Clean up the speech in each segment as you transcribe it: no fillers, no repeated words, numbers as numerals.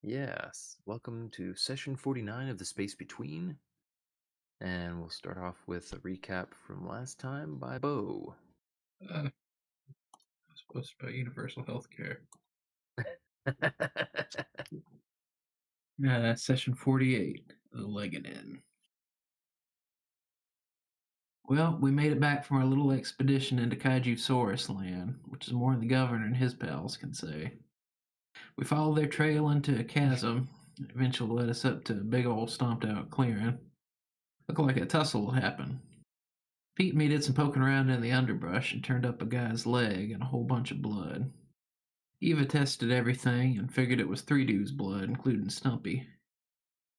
Yes, welcome to session 49 of The Space Between. And we'll start off with a recap from last time by Bo. I was supposed about universal health care. Session 48, the Leganin. Well, we made it back from our little expedition into Kaiju Saurus land, which is more than the governor and his pals can say. We followed their trail into a chasm, that eventually led us up to a big old stomped out clearing. Looked like a tussle had happened. Pete and me did some poking around in the underbrush and turned up a guy's leg and a whole bunch of blood. Eva tested everything and figured it was three dudes' blood, including Stumpy.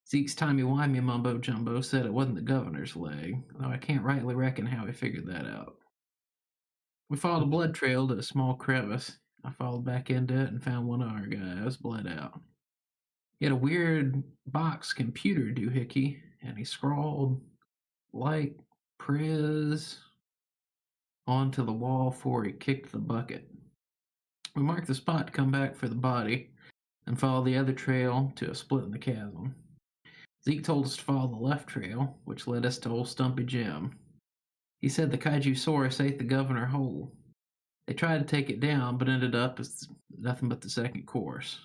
Zeke's timey-wimey mumbo-jumbo said it wasn't the governor's leg, though I can't rightly reckon how he figured that out. We followed a blood trail to a small crevice. I followed back into it and found one of our guys bled out. He had a weird box computer doohickey, and he scrawled, "Like Priz," onto the wall before he kicked the bucket. We marked the spot to come back for the body, and followed the other trail to a split in the chasm. Zeke told us to follow the left trail, which led us to old Stumpy Jim. He said the Kaijusaurus ate the governor whole. They tried to take it down, but ended up as nothing but the second course.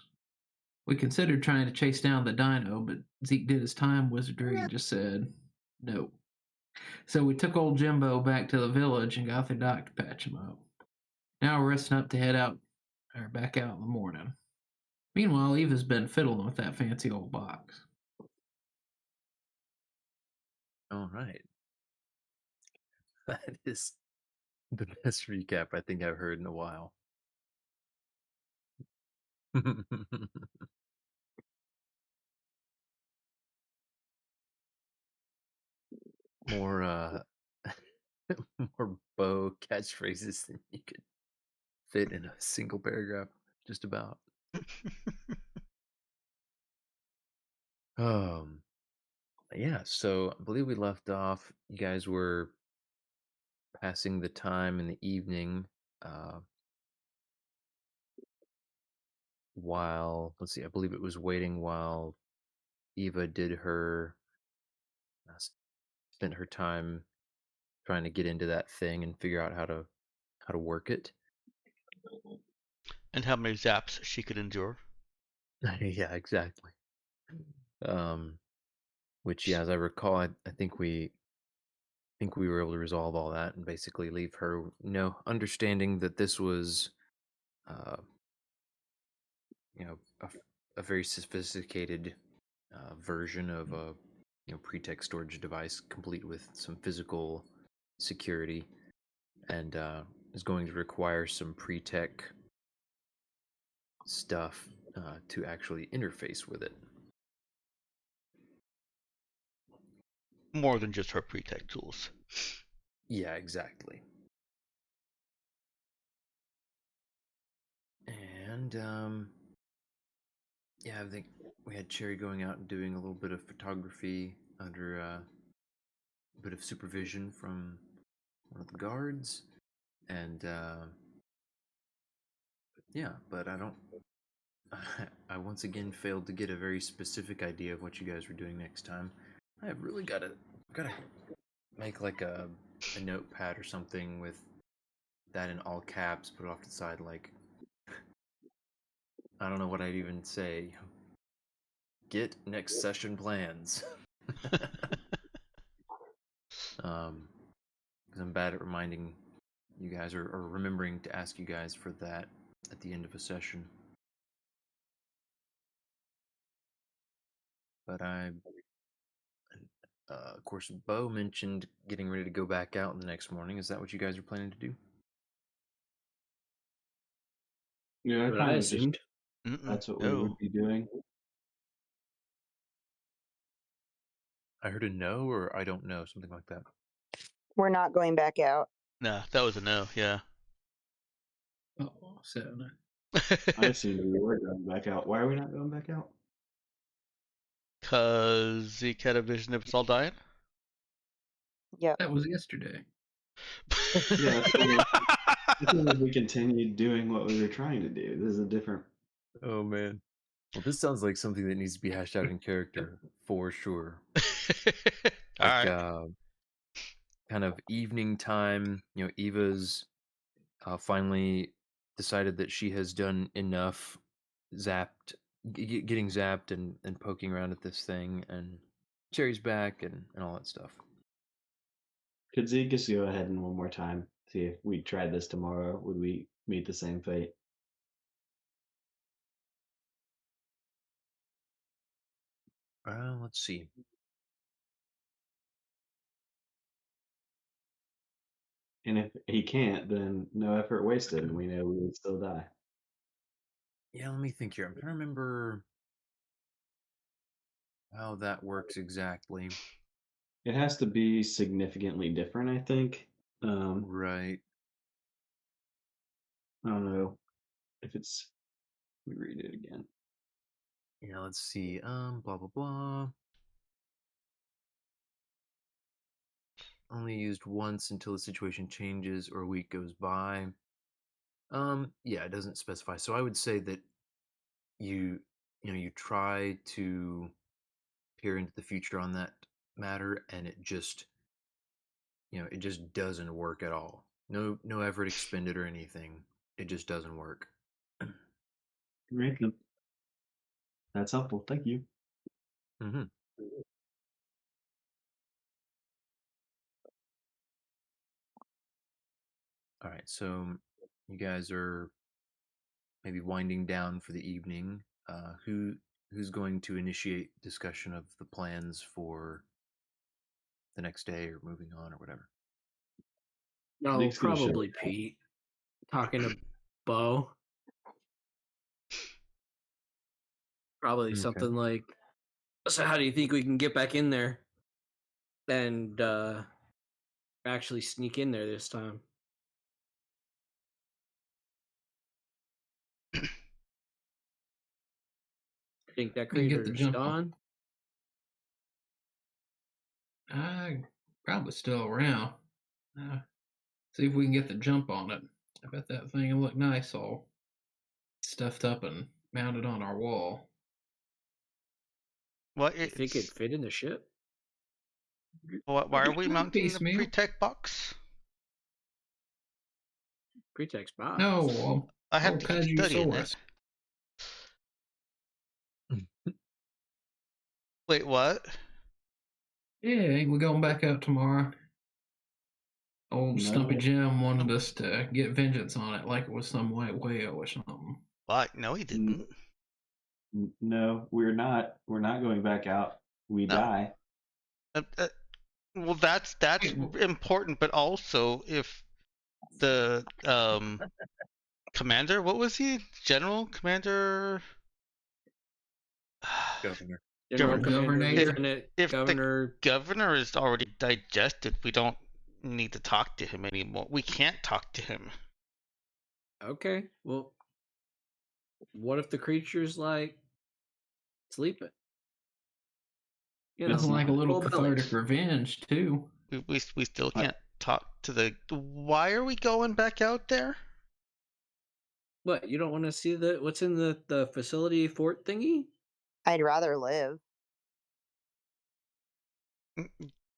We considered trying to chase down the dino, but Zeke did his time wizardry and just said, no. So we took old Jimbo back to the village and got the doc to patch him up. Now we're resting up to head out, or back out in the morning. Meanwhile, Eva's been fiddling with that fancy old box. All right. That is the best recap I think I've heard in a while. More more Bo catchphrases than you could fit in a single paragraph, just about. Um yeah, so I believe we left off. You guys were passing the time in the evening, while let's see, I believe it was waiting while Eva did her spent her time trying to get into that thing and figure out how to work it. And how many zaps she could endure. Yeah, exactly. Which, yeah, as I recall, I think we were able to resolve all that and basically leave her, understanding that this was, uh, a very sophisticated version of a pretext storage device, complete with some physical security, and is going to require some pre-tech stuff to actually interface with it. More than just her pre-tech tools. Yeah, exactly. And yeah, I think we had Cherry going out and doing a little bit of photography under a bit of supervision from one of the guards, and yeah, but I don't. I once again failed to get a very specific idea of what you guys were doing next time. I've really gotta make like a notepad or something with that in all caps, put it off to the side, like, I don't know what I'd even say. Get next session plans. Because I'm bad at reminding you guys or remembering to ask you guys for that at the end of a session. But of course, Bo mentioned getting ready to go back out the next morning. Is that what you guys are planning to do? Yeah, What I assumed. That's what we No. would be doing. I heard a no or I don't know, something like that. We're not going back out. Nah, that was a no, yeah. Oh, so no. I assumed we were going back out. Why are we not going back out? Cause Zeke had a vision of us all dying? Yep. That was yesterday. Yeah, I think we continued doing what we were trying to do. This is a different. Oh man. Well, this sounds like something that needs to be hashed out in character for sure. All Like, right. kind of evening time. Eva's finally decided that she has done enough, getting zapped and poking around at this thing, and Cherry's back and all that stuff. Could Zeke just go ahead and one more time see if we tried this tomorrow? Would we meet the same fate? Let's see. And if he can't, then no effort wasted, and we know we would still die. Yeah, let me think here. I'm trying to remember how that works exactly. It has to be significantly different, I think. Right. I don't know if it's. Let me read it again. Yeah, let's see. Blah blah blah. Only used once until the situation changes or a week goes by. Yeah, it doesn't specify. So I would say that you try to peer into the future on that matter, and it just doesn't work at all. No effort expended or anything. It just doesn't work. Great. That's helpful. Thank you. Mm-hmm. All right, so you guys are maybe winding down for the evening. Who's going to initiate discussion of the plans for the next day or moving on or whatever? No, Zeke's gonna show probably Pete. Talking to Bo. Probably Okay. something like, so how do you think we can get back in there and actually sneak in there this time? Think that We can get the creator's jump on. gone? Probably still around. See if we can get the jump on it. I bet that thing will look nice all stuffed up and mounted on our wall. What? You think it'd fit in the ship? Why are we mounting the Piecemeal. pre-tech box? Pretext box. No, I have to keep studying it. Wait, what? Yeah, we're going back out tomorrow. Old No. Stumpy Jim wanted us to get vengeance on it like it was some white whale or something. What? No, he didn't. No, we're not. We're not going back out. We No. die. Well, that's important, but also if the commander, what was he? General Commander. Governor. General Governor. Commander, If- Lieutenant if the Governor. Governor is already digested, we don't need to talk to him anymore. We can't talk to him. Okay, well, what if the creature's like sleeping? You It's know, like a little full belly. cathartic revenge too. We still can't talk to the. Why are we going back out there? What, you don't want to see what's in the facility fort thingy? I'd rather live.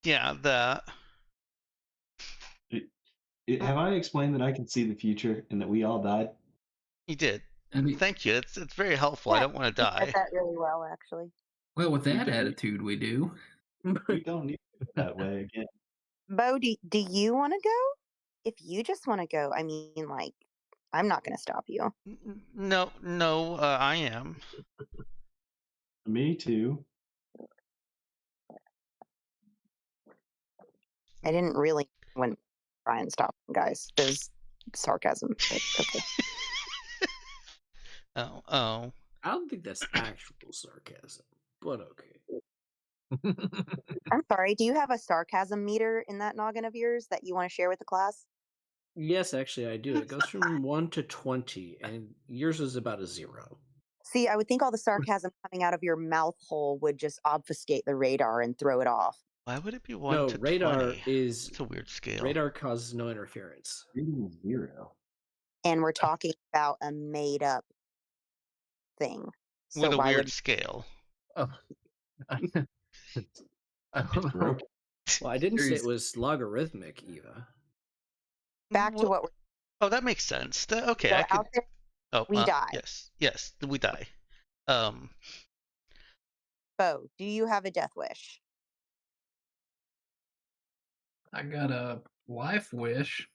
Yeah, that. Have I explained that I can see the future and that we all died? You did. I mean, Thank you. It's very helpful. I Yeah, don't want to You said die. that really well, actually. well, with that do. attitude, we do. We don't need to go that way again. Bo, do you want to go? If you just want to go, I mean, like, I'm not going to stop you. No, I am. Me too. I didn't really when Brian stopped, guys. There's sarcasm. But okay. Oh. I don't think that's actual sarcasm, but okay. I'm sorry. Do you have a sarcasm meter in that noggin of yours that you want to share with the class? Yes, actually, I do. It goes from 1 to 20, and yours is about a 0. See, I would think all the sarcasm coming out of your mouth hole would just obfuscate the radar and throw it off. Why would it be 1 No, to radar 20? is It's a weird scale. radar causes no interference. Reading is 0. And we're talking about a made up thing. So with a why weird would scale. Oh, I don't know. broken. Well, I didn't say it Seriously. was logarithmic, Eva. back to Well, what we're oh, that makes sense. Okay, so I could. out there? Oh, we die. yes, we die. Um, Bo, do you have a death wish? I got a life wish.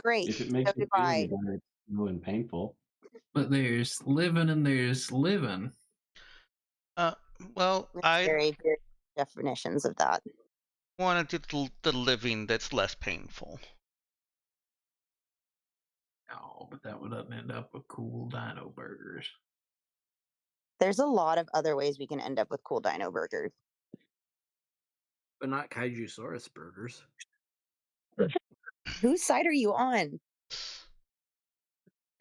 Great. If it So makes do you feel I. any better, it's slow and painful. But there's living and there's living. uh, well, There's I very, very definitions of that. want to do the living that's less painful. Oh, but that would end up with cool dino burgers. There's a lot of other ways we can end up with cool dino burgers. But not Kaijusaurus burgers. Whose side are you on?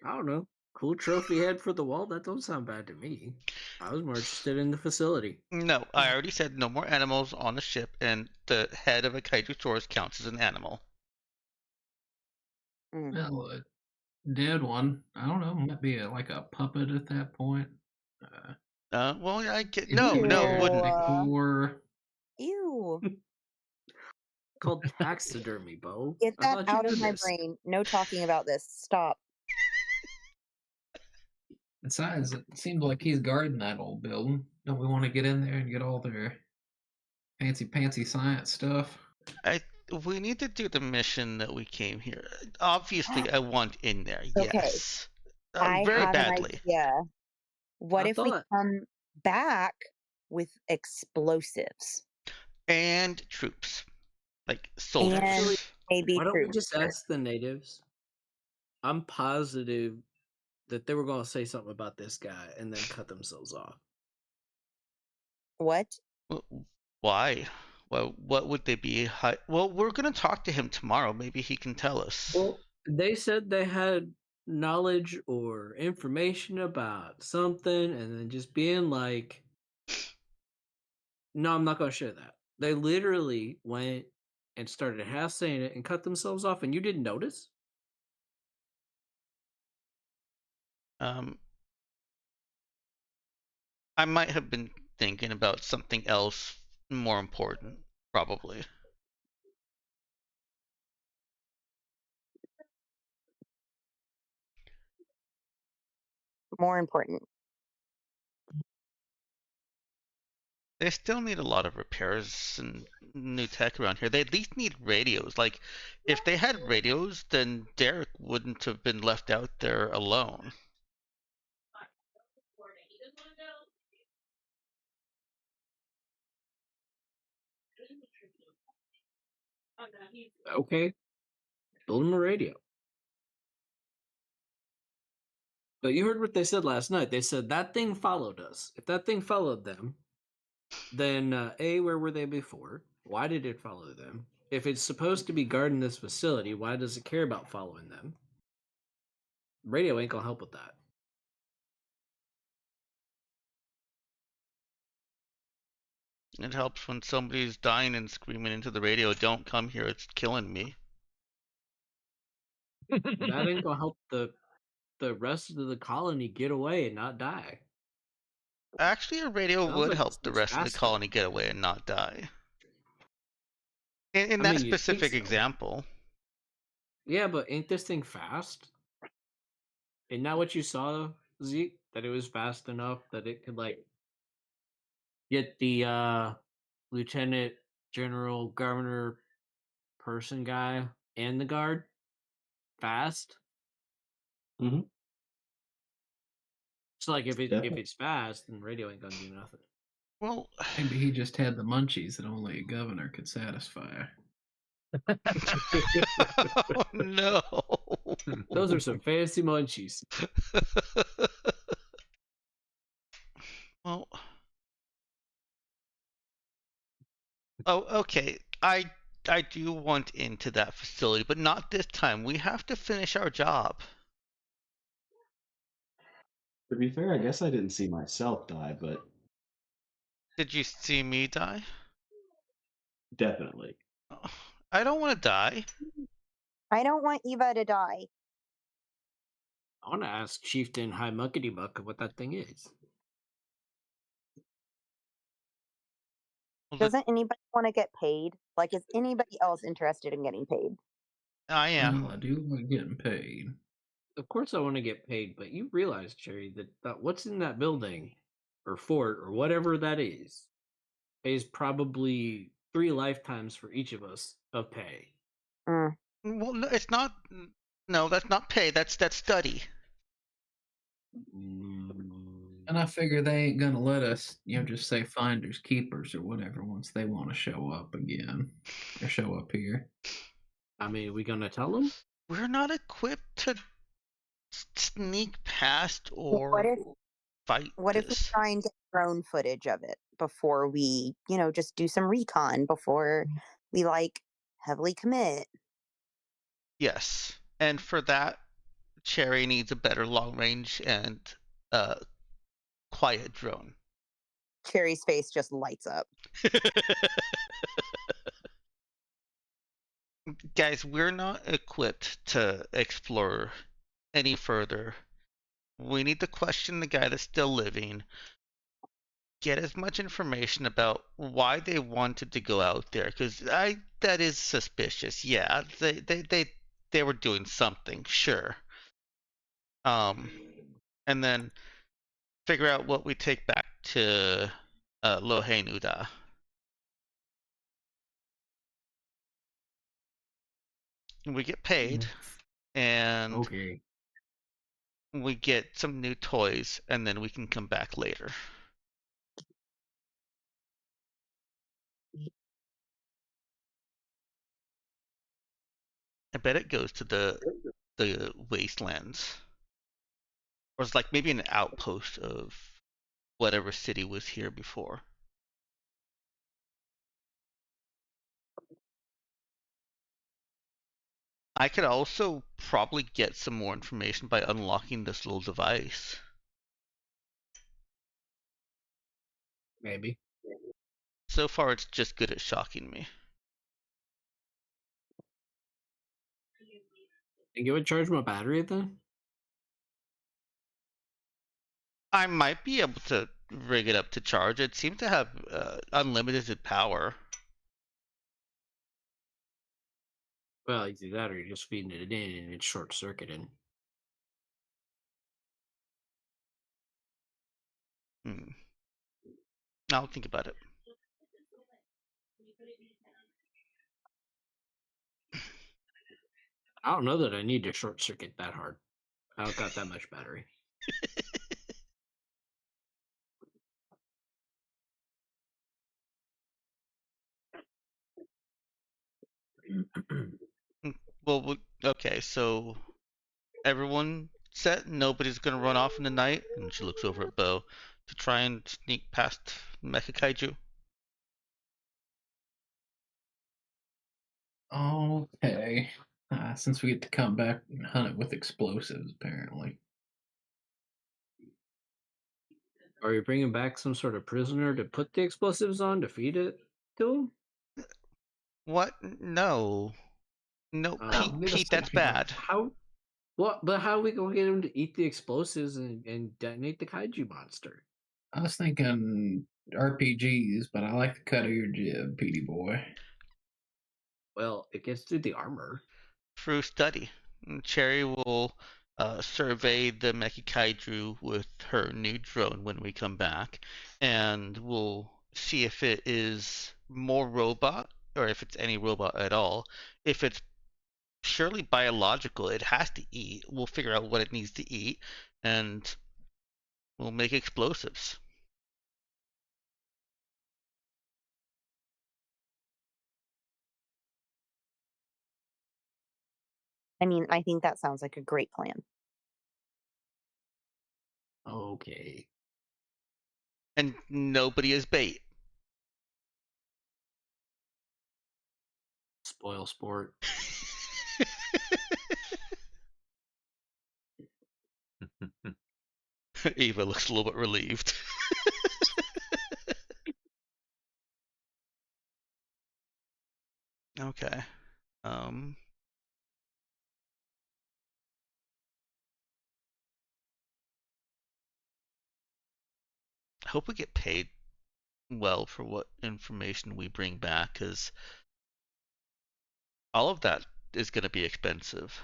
I don't know. Cool trophy head for the wall? That don't sound bad to me. I was more interested in the facility. No, I already said no more animals on the ship, and the head of a Kaijusaurus counts as an animal. Mm. Well, a dead one. I don't know. Might be like a puppet at that point. Well, I get If no, you no, cared it wouldn't. Decor. Ew. Called taxidermy, Bo. Get I that thought you out knew of my this. brain. No talking about this. Stop. Besides, it seems like he's guarding that old building. Don't we want to get in there and get all their fancy science stuff? We need to do the mission that we came here. Obviously, I want in there. Okay. Yes, I very have badly. an idea. What I if we thought- come back with explosives? And troops, like soldiers. And maybe Why don't we troops. just ask the natives? I'm positive that they were going to say something about this guy and then cut themselves off. What? Why? Well, what would they be? Well, we're gonna talk to him tomorrow. Maybe he can tell us. Well, they said they had knowledge or information about something and then just being like, no, I'm not going to share that. They literally went and started half saying it and cut themselves off, and you didn't notice? I might have been thinking about something else more important, probably. More important. They still need a lot of repairs and new tech around here. They at least need radios. Like, if they had radios, then Derek wouldn't have been left out there alone. Okay. Build him a radio. But you heard what they said last night. They said that thing followed us. If that thing followed them, then A, where were they before? Why did it follow them? If it's supposed to be guarding this facility, why does it care about following them? Radio ain't gonna help with that. It helps when somebody's dying and screaming into the radio, "Don't come here, it's killing me." That ain't gonna help the rest of the colony get away and not die. Actually, a radio Sounds would like help the it's rest of the faster. colony get away and not die. In I that mean, you'd think specific so. example. Yeah, but ain't this thing fast? Isn't that what you saw, Zeke? That it was fast enough that it could like get the lieutenant general governor person guy and the guard fast. Mhm. So like if Definitely. it's fast, then radio ain't gonna do nothing. Well, Maybe he just had the munchies that only a governor could satisfy. oh, no. Those are some fancy munchies. Well, oh, okay. I do want into that facility, but not this time. We have to finish our job. To be fair, I guess I didn't see myself die, but Did you see me die? definitely. I don't want to die. I don't want Eva to die. I want to ask Chieftain High Muckety Muck what that thing is. Well, Doesn't anybody want to get paid? Like, is anybody else interested in getting paid? I am. Well, I do like getting paid. Of course, I want to get paid, but you realize, Cherry, that what's in that building or fort or whatever that is probably 3 lifetimes for each of us of pay. Mm. Well, no, it's not. No, that's not pay. That's study. And I figure they ain't gonna let us, just say finders keepers or whatever once they want to show up again or show up here. I mean, we gonna tell them? We're not equipped to sneak past What or if fight what if we this. try and get drone footage of it before we, just do some recon before we heavily commit? Yes, and for that, Cherry needs a better long range and quiet drone. Cherry's face just lights up. Guys, we're not equipped to explore any further. We need to question the guy that's still living, get as much information about why they wanted to go out there, because that is suspicious. Yeah, they were doing something, sure. And then figure out what we take back to Lohenuda. We get paid, and Okay. we get some new toys, and then we can come back later. I bet it goes to the wastelands, or it's like maybe an outpost of whatever city was here before. I could also probably get some more information by unlocking this little device. Maybe. So far, it's just good at shocking me. Think it would charge my battery then? I might be able to rig it up to charge. It seems to have unlimited power. Well, either that or you're just feeding it in and it's short circuiting. I'll think about it. I don't know that I need to short circuit that hard. I don't got that much battery. Well, okay, so everyone set? Nobody's gonna run off in the night? And she looks over at Bo to try and sneak past Mecha Kaiju. Okay. Since we get to come back and hunt it with explosives, apparently. Are you bringing back some sort of prisoner to put the explosives on to feed it to him? What? No. No, Pete, that's bad. How? What? But how are we gonna get him to eat the explosives and detonate the kaiju monster? I was thinking RPGs, but I like the cut of your jib, Petey boy. Well, it gets through the armor. Through study. Cherry will survey the Mecha Kaiju with her new drone when we come back, and we'll see if it is more robot, or if it's any robot at all. If it's surely biological, it has to eat. We'll figure out what it needs to eat, and we'll make explosives. I mean, I think that sounds like a great plan. Okay. And nobody is bait. Spoil sport. Eva looks a little bit relieved. Okay. hope we get paid well for what information we bring back, because all of that is going to be expensive.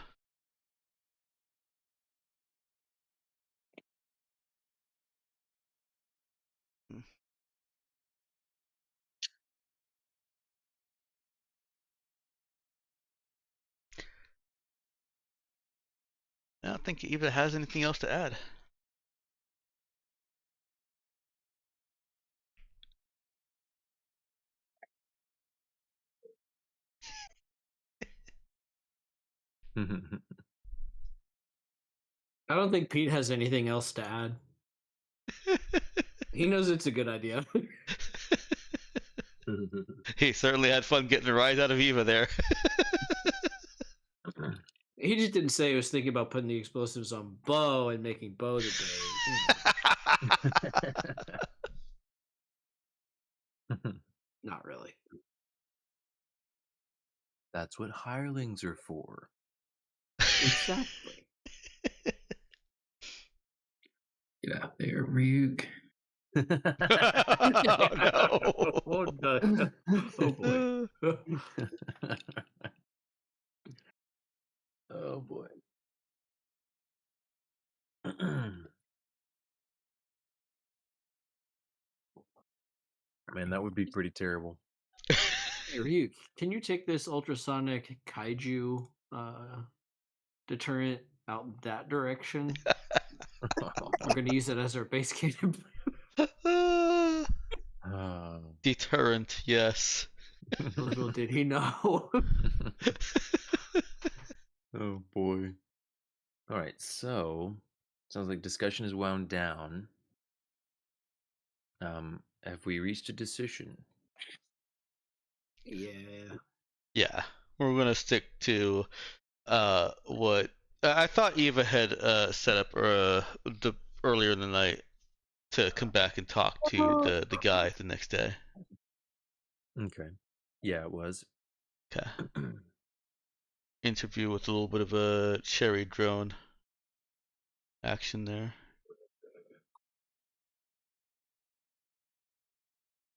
I don't think Eva has anything else to add. I don't think Pete has anything else to add. He knows it's a good idea. He certainly had fun getting a rise out of Eva there. He just didn't say he was thinking about putting the explosives on Bo and making Bo the day. Not really. That's what hirelings are for. Exactly. Get out there, Ryuk. Oh, no. Oh boy. Oh boy. Man, that would be pretty terrible. Hey, Ryuk, can you take this ultrasonic kaiju deterrent out that direction? We're gonna use it as our base camp. Deterrent, yes. Little did he know. Oh boy. All right, so sounds like discussion is wound down. Have we reached a decision? Yeah. Yeah, we're gonna stick to what I thought Eva had set up the earlier in the night to come back and talk to the guy the next day. Okay. Yeah, it was. Okay. Interview with a little bit of a cherry drone action there.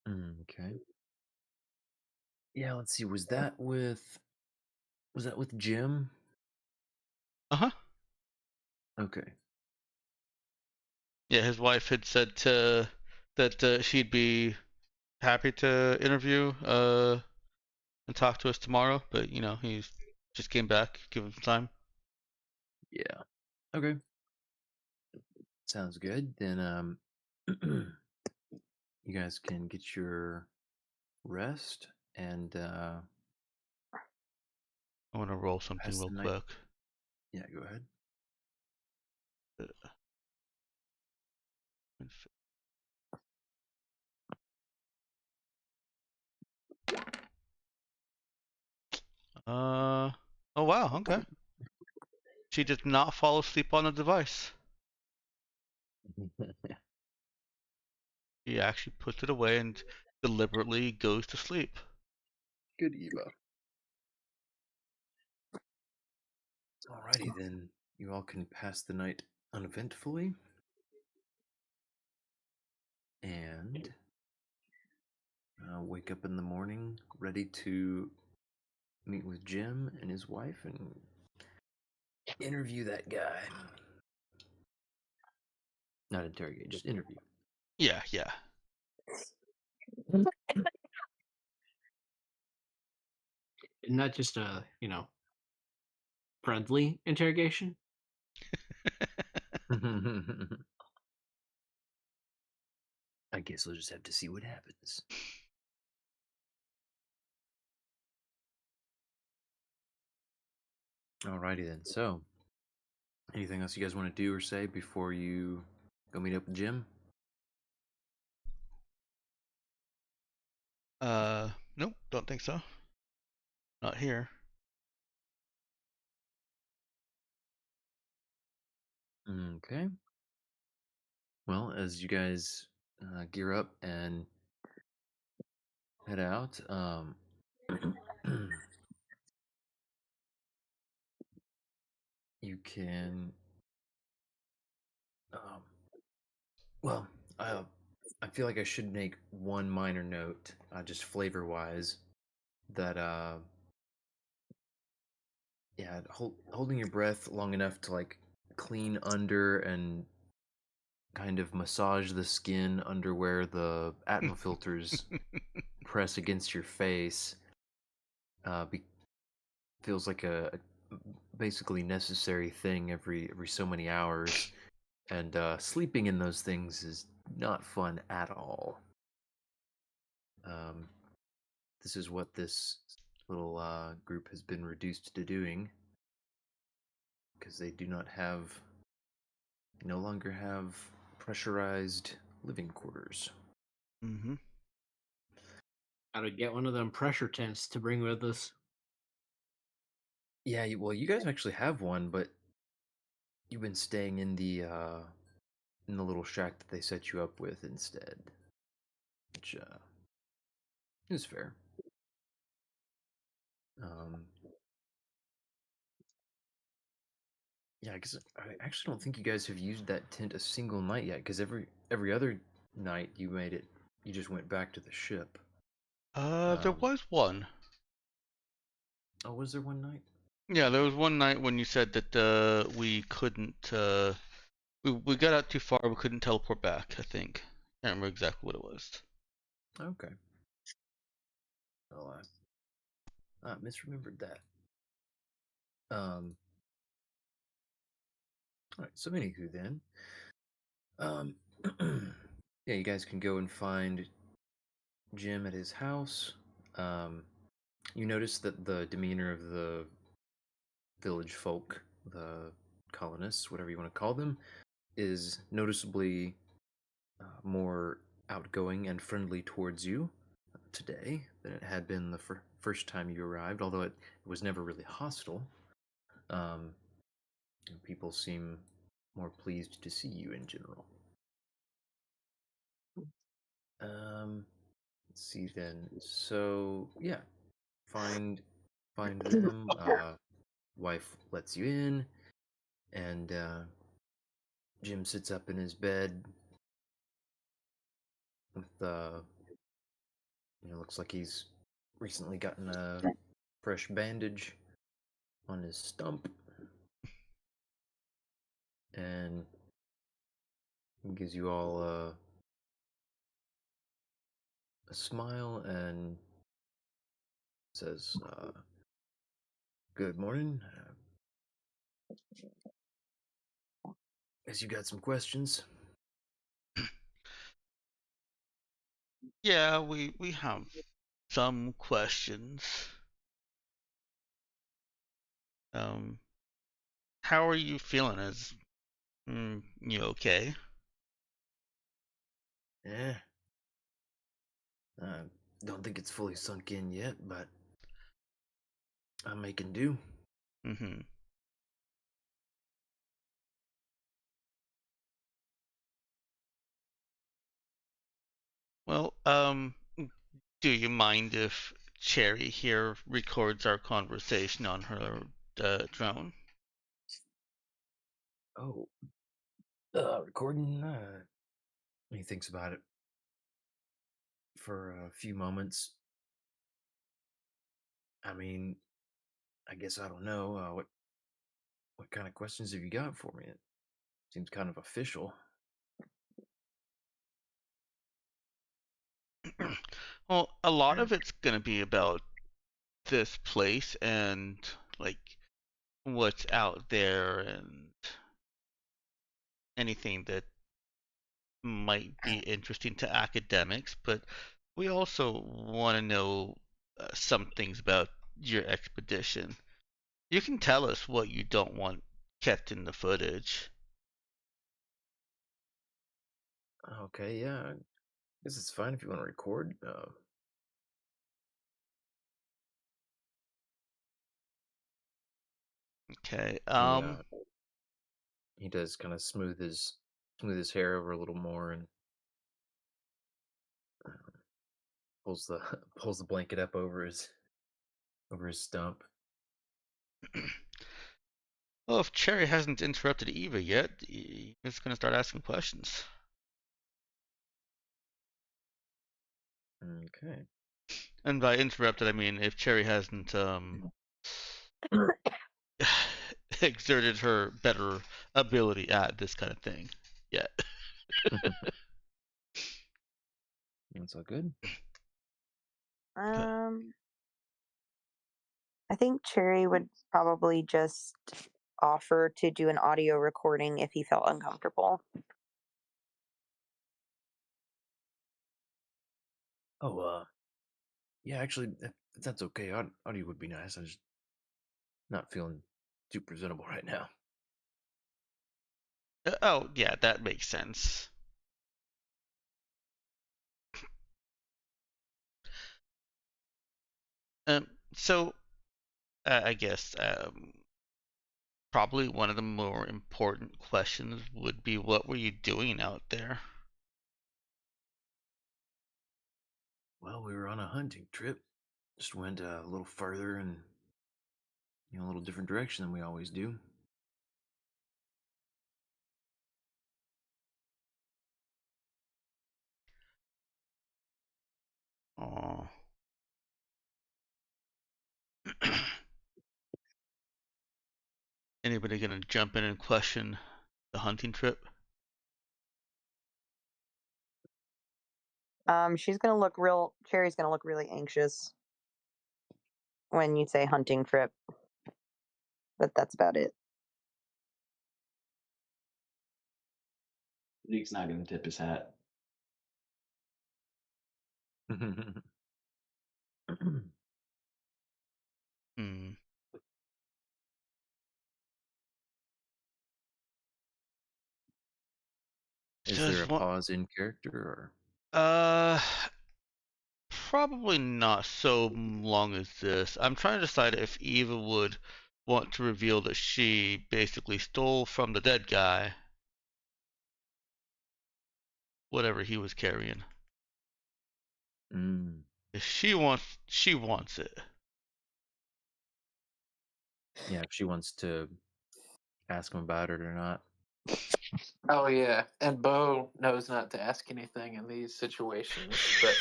Okay. Yeah, let's see. Was that with Jim? Uh-huh. Okay. Yeah, his wife had said that she'd be happy to interview and talk to us tomorrow, but he just came back, give him some time. Yeah. Okay. Sounds good. Then you guys can get your rest and I want to roll something pass real the night. quick. Yeah, go ahead. Oh wow, okay. She did not fall asleep on the device. She actually puts it away and deliberately goes to sleep. Good, Eva. Alrighty then. You all can pass the night uneventfully. And wake up in the morning ready to meet with Jim and his wife and interview that guy. Not interrogate, just interview. Yeah, yeah. Not just a, friendly interrogation. I guess we'll just have to see what happens. Alrighty then. So, anything else you guys want to do or say before you go meet up with Jim? Nope, don't think so. Not here. Okay. Well, as you guys gear up and head out, you can. Well, I feel like I should make one minor note, just flavor wise, that yeah, holding your breath long enough to like clean under and kind of massage the skin under where the atmo filters press against your face feels like a basically necessary thing every so many hours, and sleeping in those things is not fun at all. Um, this is what this little group has been reduced to doing because they do not no longer have pressurized living quarters. Mm-hmm. Gotta get one of them pressure tents to bring with us. Yeah, well, you guys actually have one, but you've been staying in the little shack that they set you up with instead, which is fair. Um, yeah, because I actually don't think you guys have used that tent a single night yet. Because every other night you just went back to the ship. There was one. Oh, was there one night? Yeah, there was one night when you said that we couldn't. We got out too far. We couldn't teleport back. I think. Can't remember exactly what it was. Okay. Well, I misremembered that. All right. So anywho, then, yeah, you guys can go and find Jim at his house. You notice that the demeanor of the village folk, the colonists, whatever you want to call them, is noticeably more outgoing and friendly towards you today than it had been the first time you arrived, although it was never really hostile. Um, People seem more pleased to see you in general. Let's see then. So yeah, find them. Wife lets you in, and Jim sits up in his bed with looks like he's recently gotten a fresh bandage on his stump, and he gives you all a smile and says, "Good morning. Guess you got some questions." Yeah, we have some questions. How are you feeling? You okay? Yeah. Don't think it's fully sunk in yet, but I'm making do. Mm-hmm. Well, do you mind if Cherry here records our conversation on her drone? Oh, recording. He thinks about it for a few moments. I mean, I guess I don't know. What kind of questions have you got for me? It seems kind of official. Well, a lot of it's gonna be about this place and like what's out there and anything that might be interesting to academics, but we also want to know some things about your expedition. You can tell us what you don't want kept in the footage. Okay, yeah. I guess it's fine if you want to record. Okay. He does kind of smooth his hair over a little more and uh, pulls the pulls the blanket up over his stump. Well, if Cherry hasn't interrupted Eva yet, he's gonna start asking questions. Okay. And by interrupted, I mean if Cherry hasn't exerted her better ability at this kind of thing yet. That's all good. I think Cherry would probably just offer to do an audio recording if he felt uncomfortable. Oh, yeah, actually, if that's okay. Audio would be nice. I'm just not feeling too presentable right now. Oh, yeah, that makes sense. So I guess probably one of the more important questions would be, what were you doing out there? Well, we were on a hunting trip. Just went a little further and a little different direction than we always do. Oh. Anybody gonna jump in and question the hunting trip? Cherry's gonna look really anxious when you say hunting trip, but that's about it. Zeke's not going to tip his hat. Hmm. Is Just there a one. pause in character, or Probably not so long as this. I'm trying to decide if Eva would want to reveal that she basically stole from the dead guy whatever he was carrying. Mm, If she wants it. yeah, if she wants to ask him about it or not? Oh yeah, and Bo knows not to ask anything in these situations, but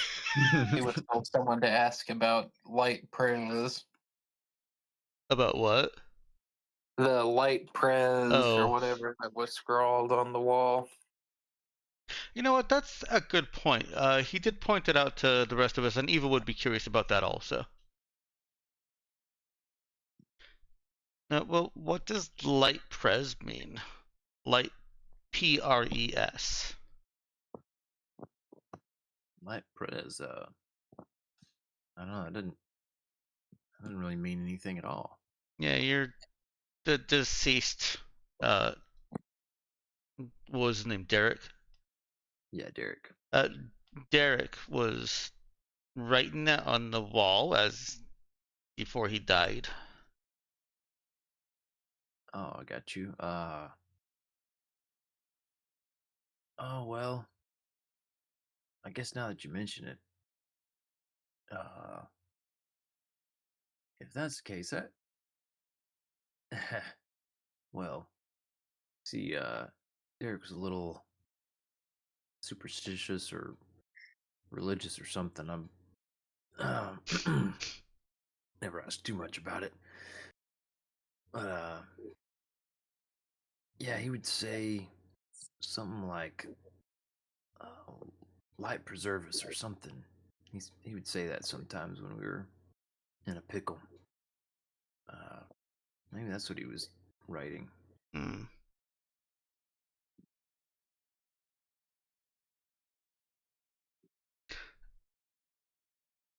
he was told someone to ask about light prayers. About what? The light prayers or Oh, whatever that was scrawled on the wall. you know what? That's a good point. He did point it out to the rest of us, and Eva would be curious about that also. Well, what does light pres mean? Light PRES. Light prez, I don't know. It doesn't really mean anything at all. Yeah, you're the deceased. What was his name? Derek. Yeah, Derek. Derek was writing that on the wall as before he died. Oh, I got you. Oh well. I guess now that you mention it, uh, if that's the case, that well, see, Derek was a little superstitious or religious or something. Never asked too much about it, but yeah, he would say something like uh, "light preserve us" or something. He would say that sometimes when we were in a pickle. Uh, Maybe that's what he was writing. Hmm.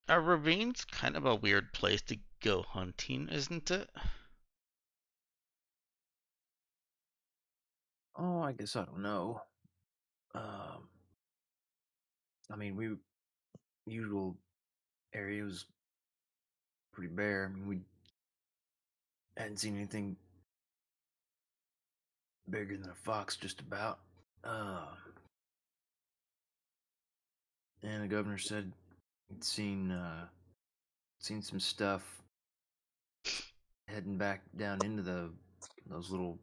A ravine's kind of a weird place to go hunting, isn't it? Oh, I guess I don't know. Um, I mean, we usual area was pretty bare. I mean, we hadn't seen anything bigger than a fox, just about. And the governor said he'd seen some stuff heading back down into those little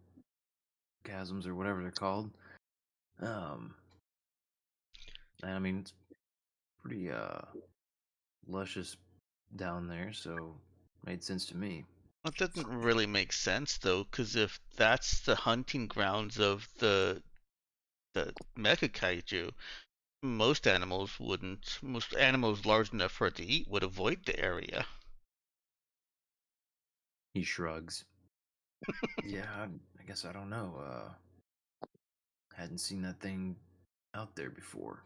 chasms or whatever they're called. And I mean, it's pretty luscious down there, so made sense to me. Well, it doesn't really make sense though, because if that's the hunting grounds of the mega kaiju, most animals wouldn't. Most animals large enough for it to eat would avoid the area. He shrugs. Yeah, I guess I don't know. Hadn't seen that thing out there before.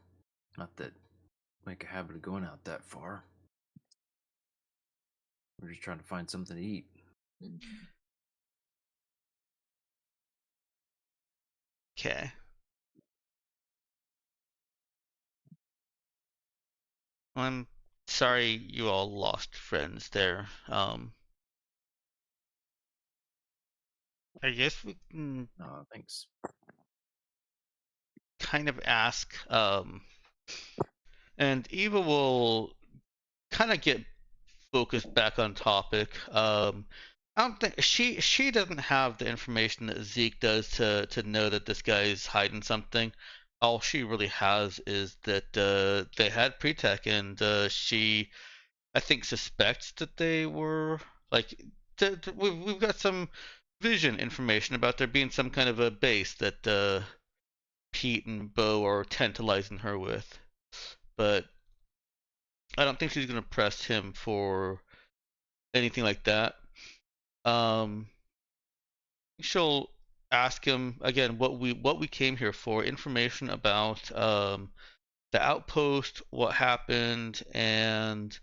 Not that I make a habit of going out that far. We're just trying to find something to eat. Okay. I'm sorry you all lost friends there. I guess we can Thanks. kind of ask, and Eva will kind of get focused back on topic. I don't think she doesn't have the information that Zeke does to know that this guy is hiding something. All she really has is that they had pre-tech, and she, I think, suspects that they were like we've got some vision information about there being some kind of a base that Pete and Bo are tantalizing her with, but I don't think she's gonna press him for anything like that. She'll ask him again what we came here for, information about the outpost, what happened, and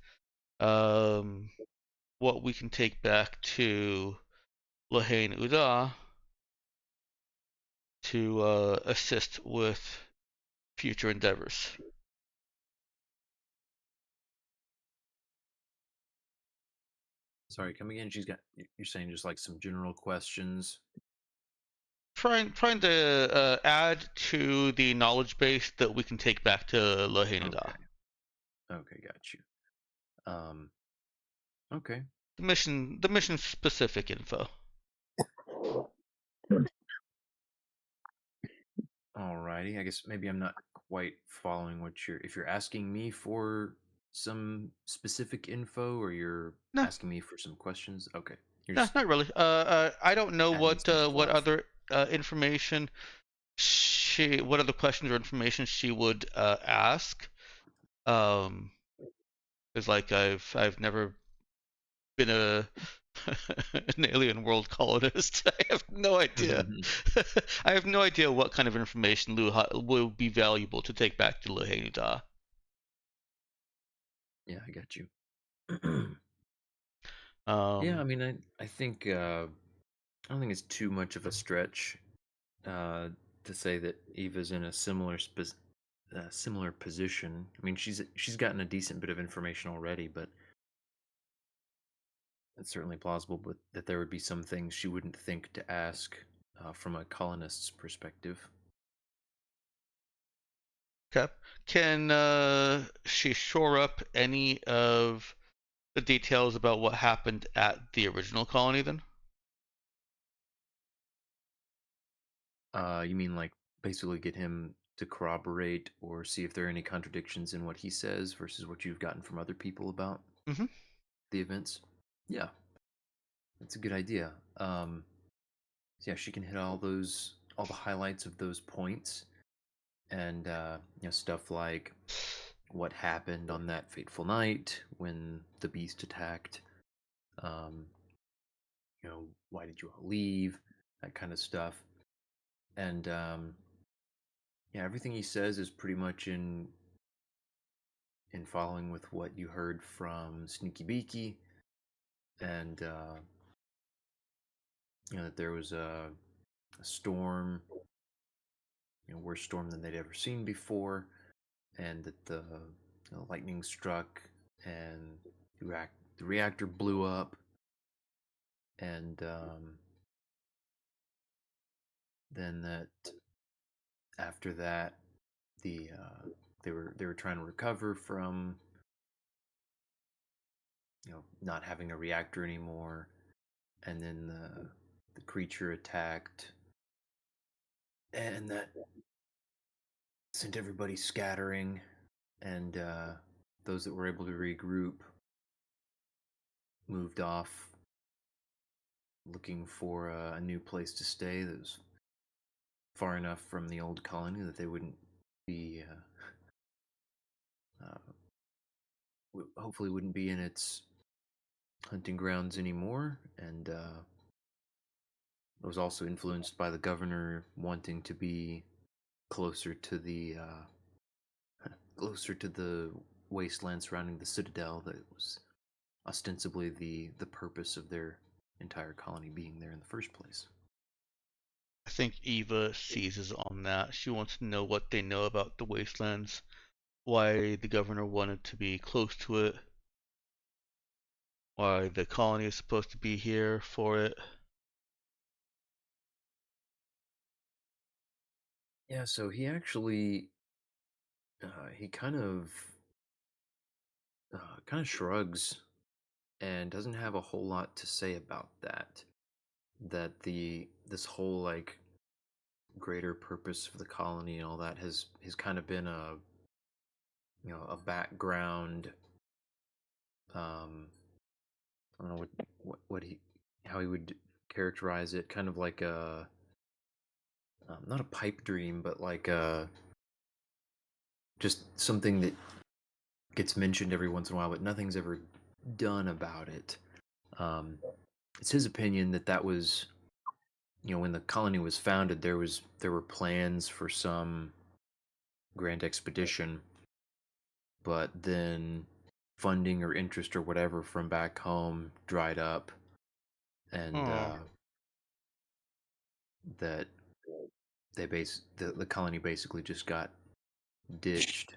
what we can take back to Lahain Uda to assist with future endeavors. Sorry, come again. You're saying just like some general questions. Trying to add to the knowledge base that we can take back to Lahain Uda. Okay, got you. Okay. The mission specific info. Alrighty. I guess maybe I'm not quite following if you're asking me for some specific info or you're No. asking me for some questions. Okay. No, not really. I don't know adding some what fluff. other information what other questions or information she would ask. It's like I've never been an alien world colonist. I have no idea. I have no idea what kind of information will be valuable to take back to Lahain Uda. Yeah, I got you. Yeah, I mean, I think I don't think it's too much of a stretch to say that Eva's in a similar position. I mean, she's gotten a decent bit of information already, but it's certainly plausible that there would be some things she wouldn't think to ask from a colonist's perspective. Okay. Can she shore up any of the details about what happened at the original colony then? You mean like basically get him to corroborate or see if there are any contradictions in what he says versus what you've gotten from other people about the events? Yeah, that's a good idea. Yeah, she can hit all the highlights of those points, and stuff like what happened on that fateful night when the beast attacked. Why did you all leave? That kind of stuff, and yeah, everything he says is pretty much in following with what you heard from Sneaky Beaky, and that there was a storm, worse storm than they'd ever seen before, and that the lightning struck and the reactor blew up, and then that after that they were trying to recover from not having a reactor anymore, and then the creature attacked, and that sent everybody scattering, and those that were able to regroup moved off looking for a new place to stay that was far enough from the old colony that they wouldn't be hopefully wouldn't be in its hunting grounds anymore, and it was also influenced by the governor wanting to be closer to the closer to the wasteland surrounding the citadel that was ostensibly the purpose of their entire colony being there in the first place. I think Eva seizes on that. She wants to know what they know about the wastelands, why the governor wanted to be close to it, why the colony is supposed to be here for it. Yeah, so he actually he kind of shrugs and doesn't have a whole lot to say about that. That this whole like greater purpose for the colony and all that has kind of been a a background. I don't know what he how he would characterize it. Kind of like a not a pipe dream, but like just something that gets mentioned every once in a while, but nothing's ever done about it. It's his opinion that was, when the colony was founded, there were plans for some grand expedition, but then funding or interest or whatever from back home dried up, and that the colony basically just got ditched.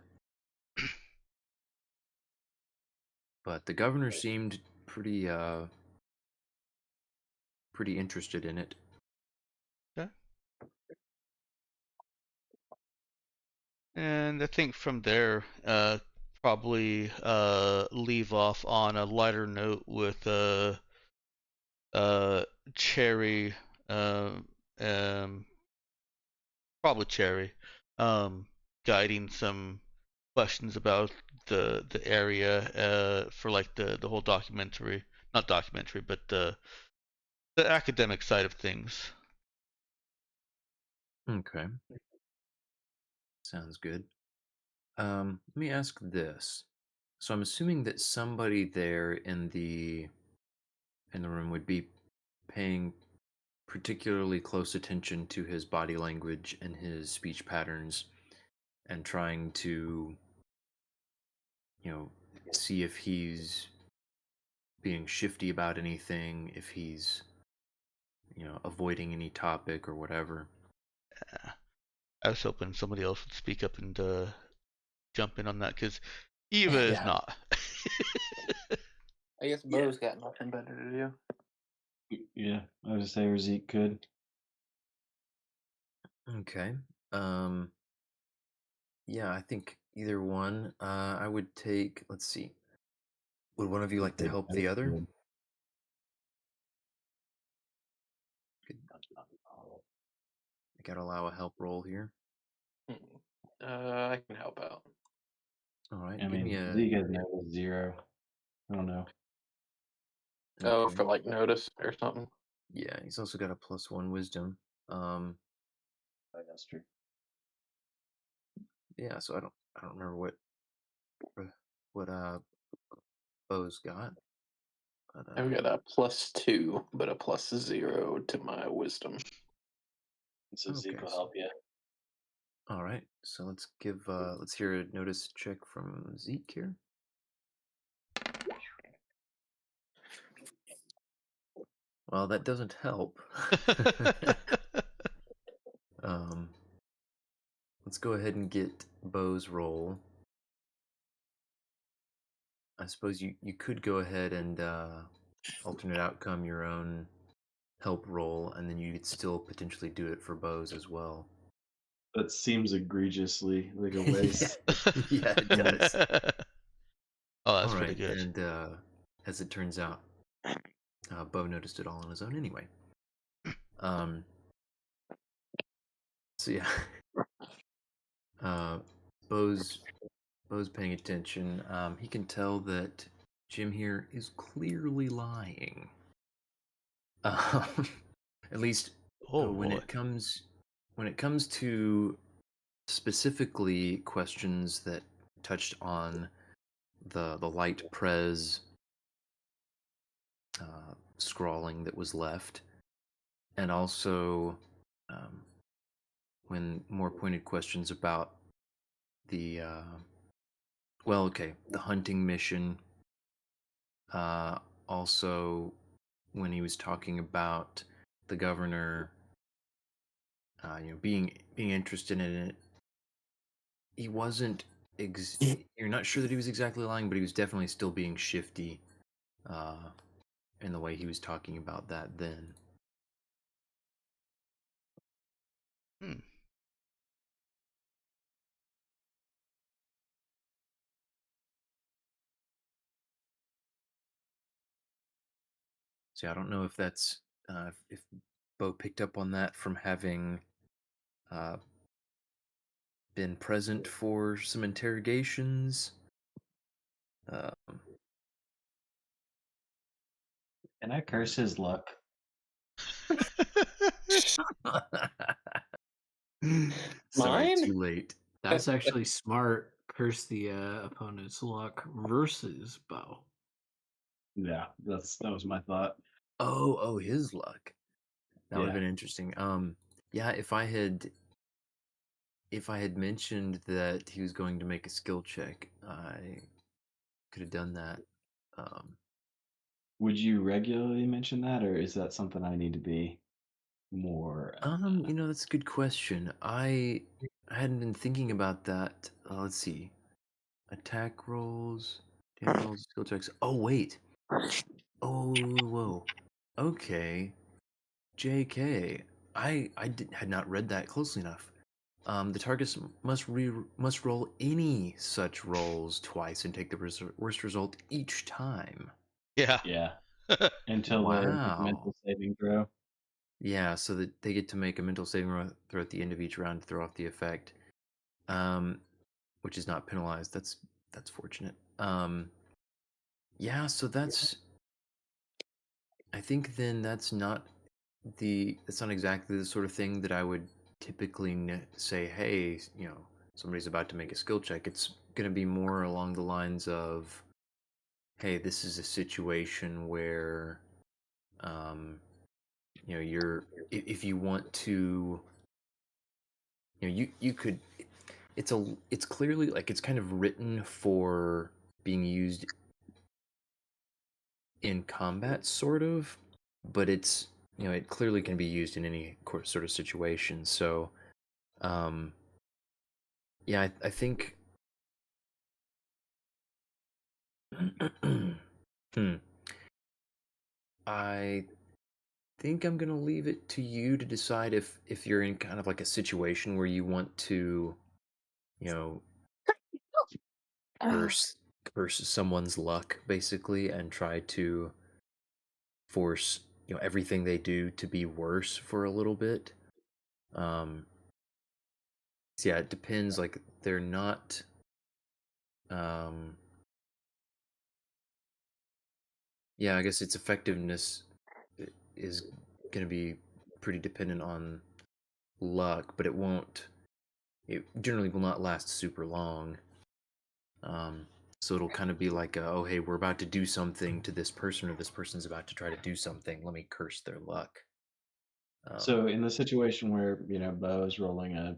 But the governor seemed pretty interested in it. Okay. And I think from there, probably leave off on a lighter note with Cherry, probably Cherry, guiding some questions about the area for like the whole documentary, not documentary, but the academic side of things. Okay. Sounds good. Let me ask this. So I'm assuming that somebody there in the room would be paying particularly close attention to his body language and his speech patterns and trying to see if he's being shifty about anything, if he's avoiding any topic or whatever. I was hoping somebody else would speak up and jump in on that, because Eva is not. I guess Bo's got nothing better to do. Yeah, I was saying Zeke could. Okay. Yeah, I think either one. I would take. Let's see. Would one of you like to help the other? I gotta allow a help roll here. I can help out. All right. I give mean, me a. Zeke has no 0. I don't know. Oh, Okay. for like notice or something. Yeah, he's also got a +1 wisdom. That's true. Yeah, so I don't remember what Bo's got. But, I've got a +2, but a +0 to my wisdom. So Zeke Okay, will so- help you. all right, so let's hear a notice check from Zeke here. Well, that doesn't help. Let's go ahead and get Bo's roll. I suppose you could go ahead and alternate outcome your own help roll, and then you could still potentially do it for Bo's as well. That seems egregiously like a waste. Yeah, it does. Oh, that's All pretty right, good. and as it turns out, Bo noticed it all on his own anyway. So yeah, Bo's Bo's paying attention. He can tell that Jim here is clearly lying. Um, at least Oh when boy. it comes to specifically questions that touched on the light prez scrawling that was left, and also when more pointed questions about the the hunting mission. Also, when he was talking about the governor, being interested in it, he wasn't. You're not sure that he was exactly lying, but he was definitely still being shifty, in the way he was talking about that then. Hmm. So I don't know if that's if Bo picked up on that from having been present for some interrogations. Can I curse his luck? Sorry, Mine? too late. That's actually smart. Curse the opponent's luck versus Bo. Yeah, that was my thought. Oh, his luck. That would have Yeah. been interesting. Yeah, if I had mentioned that he was going to make a skill check, I could have done that. Would you regularly mention that, or is that something I need to be more? That's a good question. I hadn't been thinking about that. Let's see. Attack rolls, damage rolls, skill checks. Oh wait. Oh whoa. Okay. JK. Had not read that closely enough. The targets must roll any such rolls twice and take the worst result each time. Yeah. Yeah, until their mental Wow. saving throw. Yeah, so that they get to make a mental saving throw at the end of each round to throw off the effect, which is not penalized. That's fortunate. Yeah, so I think then that's not exactly the sort of thing that I would typically say, hey, somebody's about to make a skill check. It's going to be more along the lines of, hey, this is a situation where, if you want to, you could, it's clearly like it's kind of written for being used in combat, sort of, but it's, it clearly can be used in any sort of situation. So, yeah, I think. I think I'm gonna leave it to you to decide if you're in kind of like a situation where you want to, you know, curse someone's luck basically and try to force everything they do to be worse for a little bit. So yeah, it depends. Like they're not. Yeah, I guess its effectiveness is going to be pretty dependent on luck, but it generally will not last super long. So it'll kind of be like, oh, hey, we're about to do something to this person, or this person's about to try to do something. Let me curse their luck. So in the situation where Bo is rolling a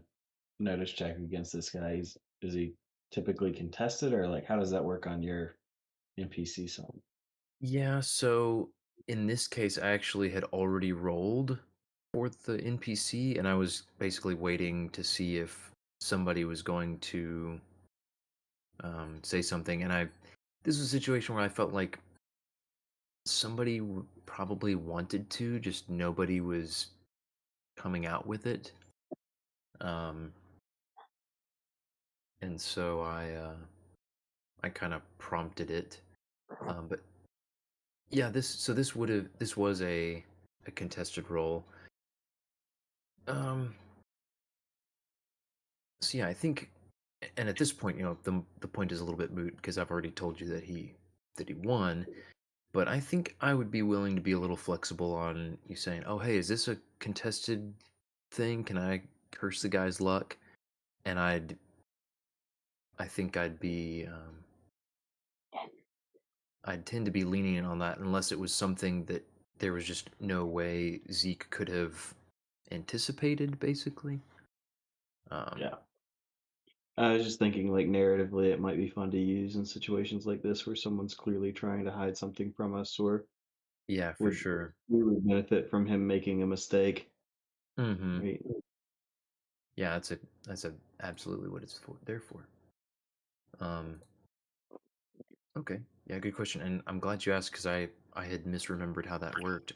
notice check against this guy, is he typically contested, or like how does that work on your NPC side? Yeah, so in this case, I actually had already rolled for the NPC, and I was basically waiting to see if somebody was going to say something. And this was a situation where I felt like somebody probably wanted to, just nobody was coming out with it. And so I kind of prompted it. But yeah, this was a contested role. So yeah, I think and at this point, the point is a little bit moot because I've already told you that he won. But I think I would be willing to be a little flexible on you saying, "Oh, hey, is this a contested thing? Can I curse the guy's luck?" And I think I'd tend to be lenient on that unless it was something that there was just no way Zeke could have anticipated, basically. Yeah. I was just thinking, like, narratively, it might be fun to use in situations like this where someone's clearly trying to hide something from us, or Yeah, for would sure. we would benefit from him making a mistake, Mm-hmm. right? Yeah, that's absolutely what it's there for. Okay. Yeah, good question. And I'm glad you asked because I had misremembered how that worked.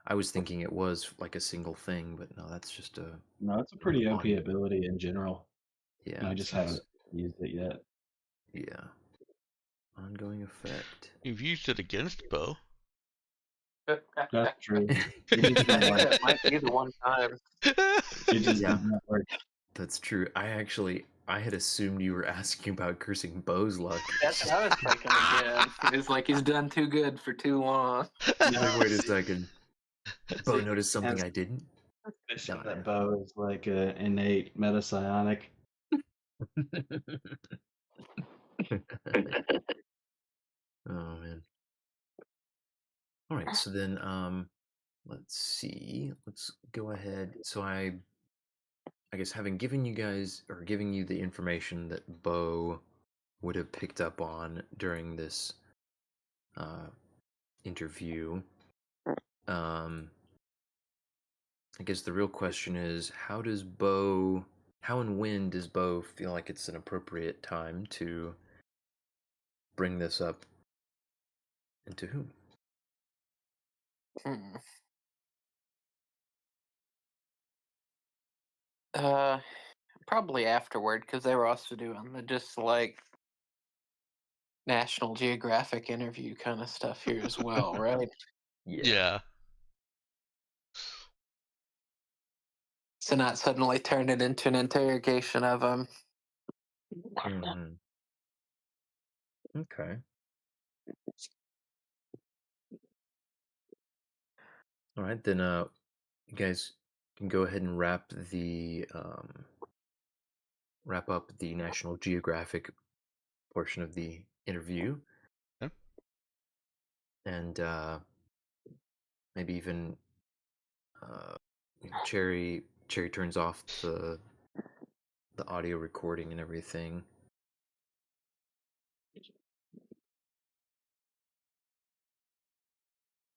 I was thinking it was like a single thing, but no, that's just a No, it's a pretty OP on. ability in general. Yeah, I just haven't used it yet. yeah. Ongoing effect. You've used it against Bo. That's true. It I just think didn't work. that might be the one time. It just Yeah. did not work. That's true. I had assumed you were asking about cursing Bo's luck. That's what I was thinking again. It's like he's done too good for too long. Like, wait a second. Bo See, noticed something has I didn't. suspicion No, that Bo is like an innate metapsionic. Oh man. All right, so then let's see. Let's go ahead. So I guess having given you guys or giving you the information that Bo would have picked up on during this interview, I guess the real question is how and when does Bo feel like it's an appropriate time to bring this up, and to whom? Hmm. Uh, Probably afterward because they were also doing the just like National Geographic interview kind of stuff here as well, right? Yeah. So not suddenly turn it into an interrogation of him. Mhm. Okay. All right, then you guys can go ahead and wrap up the National Geographic portion of the interview. Yeah. And maybe even Cherry turns off the audio recording and everything.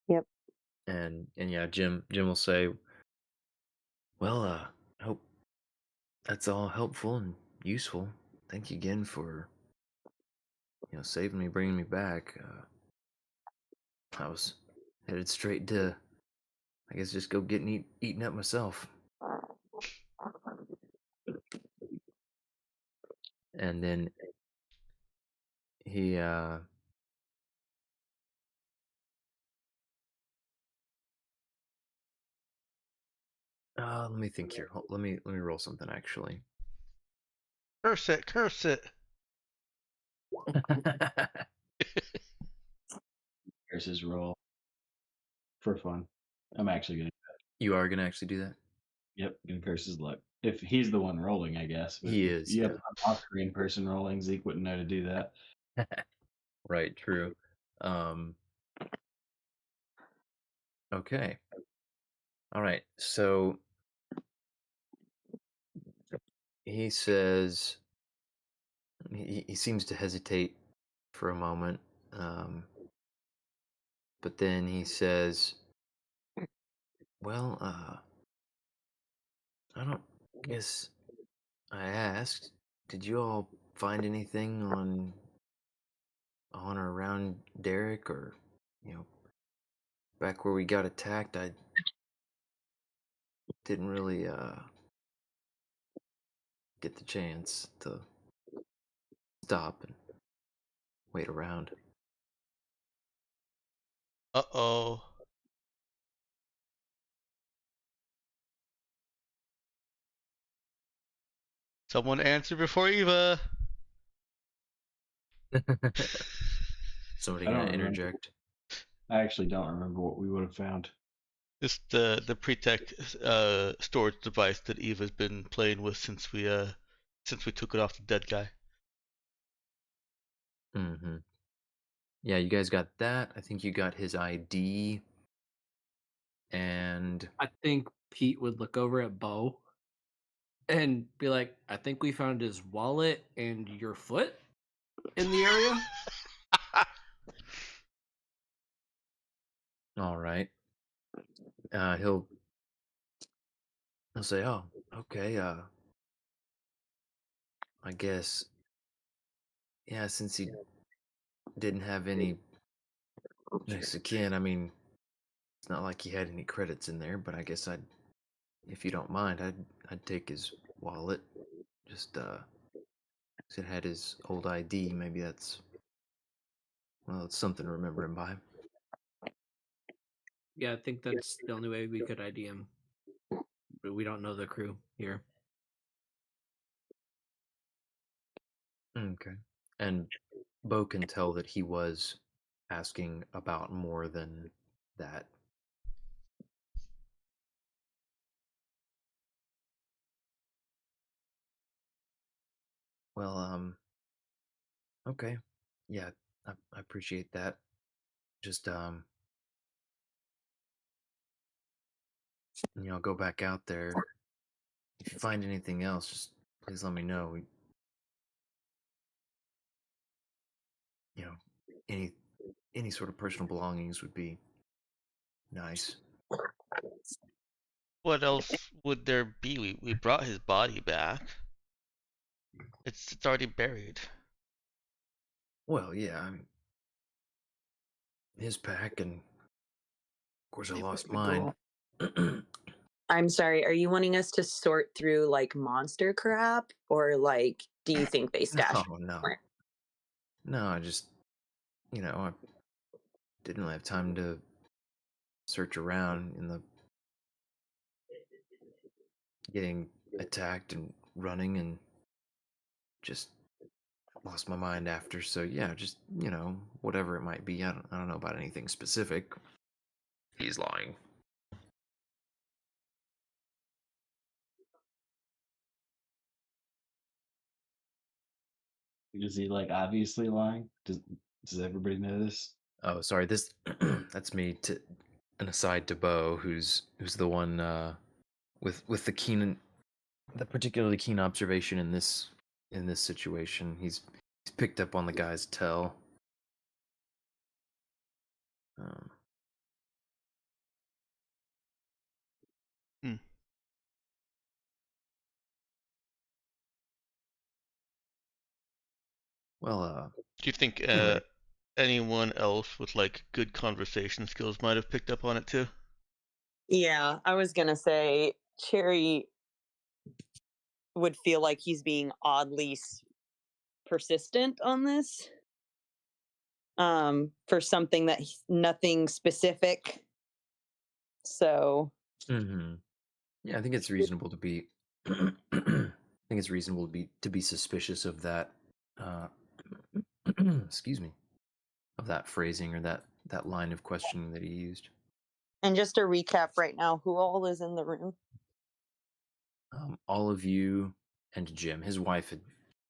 Yep. And yeah, Jim will say, "Well, I hope that's all helpful and useful. Thank you again for saving me, bringing me back. I was headed straight to, I guess, just go getting eaten up myself." And then he let me think here. Let me roll something actually. Curse it, curse it. Here's his roll for fun. I'm actually gonna. You are gonna actually do that? Yep, gonna curse his luck. If he's the one rolling, I guess. But He if is, you have yeah. an off-screen person rolling, Zeke wouldn't know to do that. Right, true. Okay. All right. So he says he seems to hesitate for a moment. But then he says, "Well, I don't guess I asked. Did you all find anything on or around Derek, or back where we got attacked? I didn't really get the chance to stop and wait around." Uh-oh. Someone answer before Eva. Somebody I don't gonna remember. interject? I actually don't remember what we would have found. Just the pre-tech storage device that Eva's been playing with since we took it off the dead guy. Mm-hmm. Yeah, you guys got that. I think you got his ID. And I think Pete would look over at Bo and be like, I think we found his wallet and your foot in the area. all right. He'll say, "Oh, okay. I guess, yeah. Since he didn't have any next of kin, I mean, it's not like he had any credits in there. But I guess if you don't mind, I'd take his wallet. Just 'cause it had his old ID. Maybe it's something to remember him by." Yeah, I think that's the only way we could ID him. But we don't know the crew here. Okay. And Bo can tell that he was asking about more than that. Well, okay. Yeah, I appreciate that. Just, go back out there. If you find anything else, just please let me know. You know, any sort of personal belongings would be nice. What else would there be? We brought his body back. It's already buried. Well, yeah, I mean, his pack, and of course I lost mine. I'm sorry, are you wanting us to sort through like monster crap, or like do you think they stashed? No. No, I just, I didn't really have time to search around in the getting attacked and running, and just lost my mind after. So yeah, just whatever it might be. I don't know about anything specific. He's lying. Is he like obviously lying? Does everybody know this? Oh, sorry. This that's me. To an aside to Bo, who's the one with the particularly keen observation in this situation. He's picked up on the guy's tell. Um, Well, Do you think anyway. anyone else with like good conversation skills might have picked up on it too? Yeah, I was gonna say Cherry would feel like he's being oddly persistent on this. For something that nothing specific. So. Mm-hmm. Yeah, I think it's reasonable to be. I think it's reasonable to be suspicious of that. Excuse me, of that phrasing or that line of questioning that he used. And just to recap right now, who all is in the room? All of you and Jim. His wife had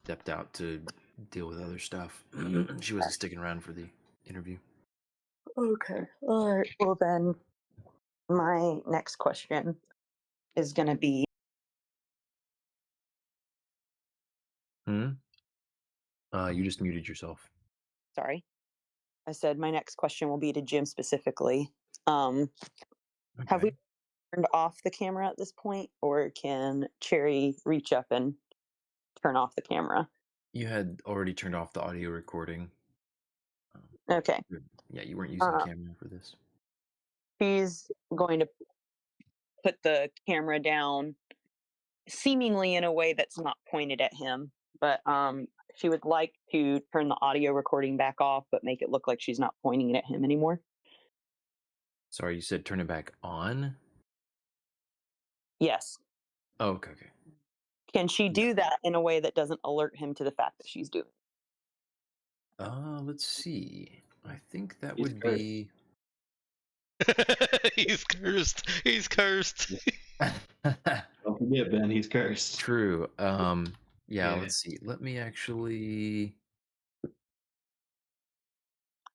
stepped out to deal with other stuff. She wasn't sticking around for the interview. Okay. All right. Well, then my next question is going to be. You just muted yourself. Sorry. I said my next question will be to Jim specifically. Have we turned off the camera at this point, or can Cherry reach up and turn off the camera? You had already turned off the audio recording. Okay. Yeah, you weren't using camera for this. He's going to put the camera down, seemingly in a way that's not pointed at him, but she would like to turn the audio recording back off, but make it look like she's not pointing it at him anymore. Sorry, you said turn it back on? Yes. Oh, okay. Can she do that in a way that doesn't alert him to the fact that she's doing it? Let's see. I think that He's would cursed. be. He's cursed. He's cursed. Don't forget, Ben. He's cursed. True. Yeah, Yeah. let's see. Let me actually.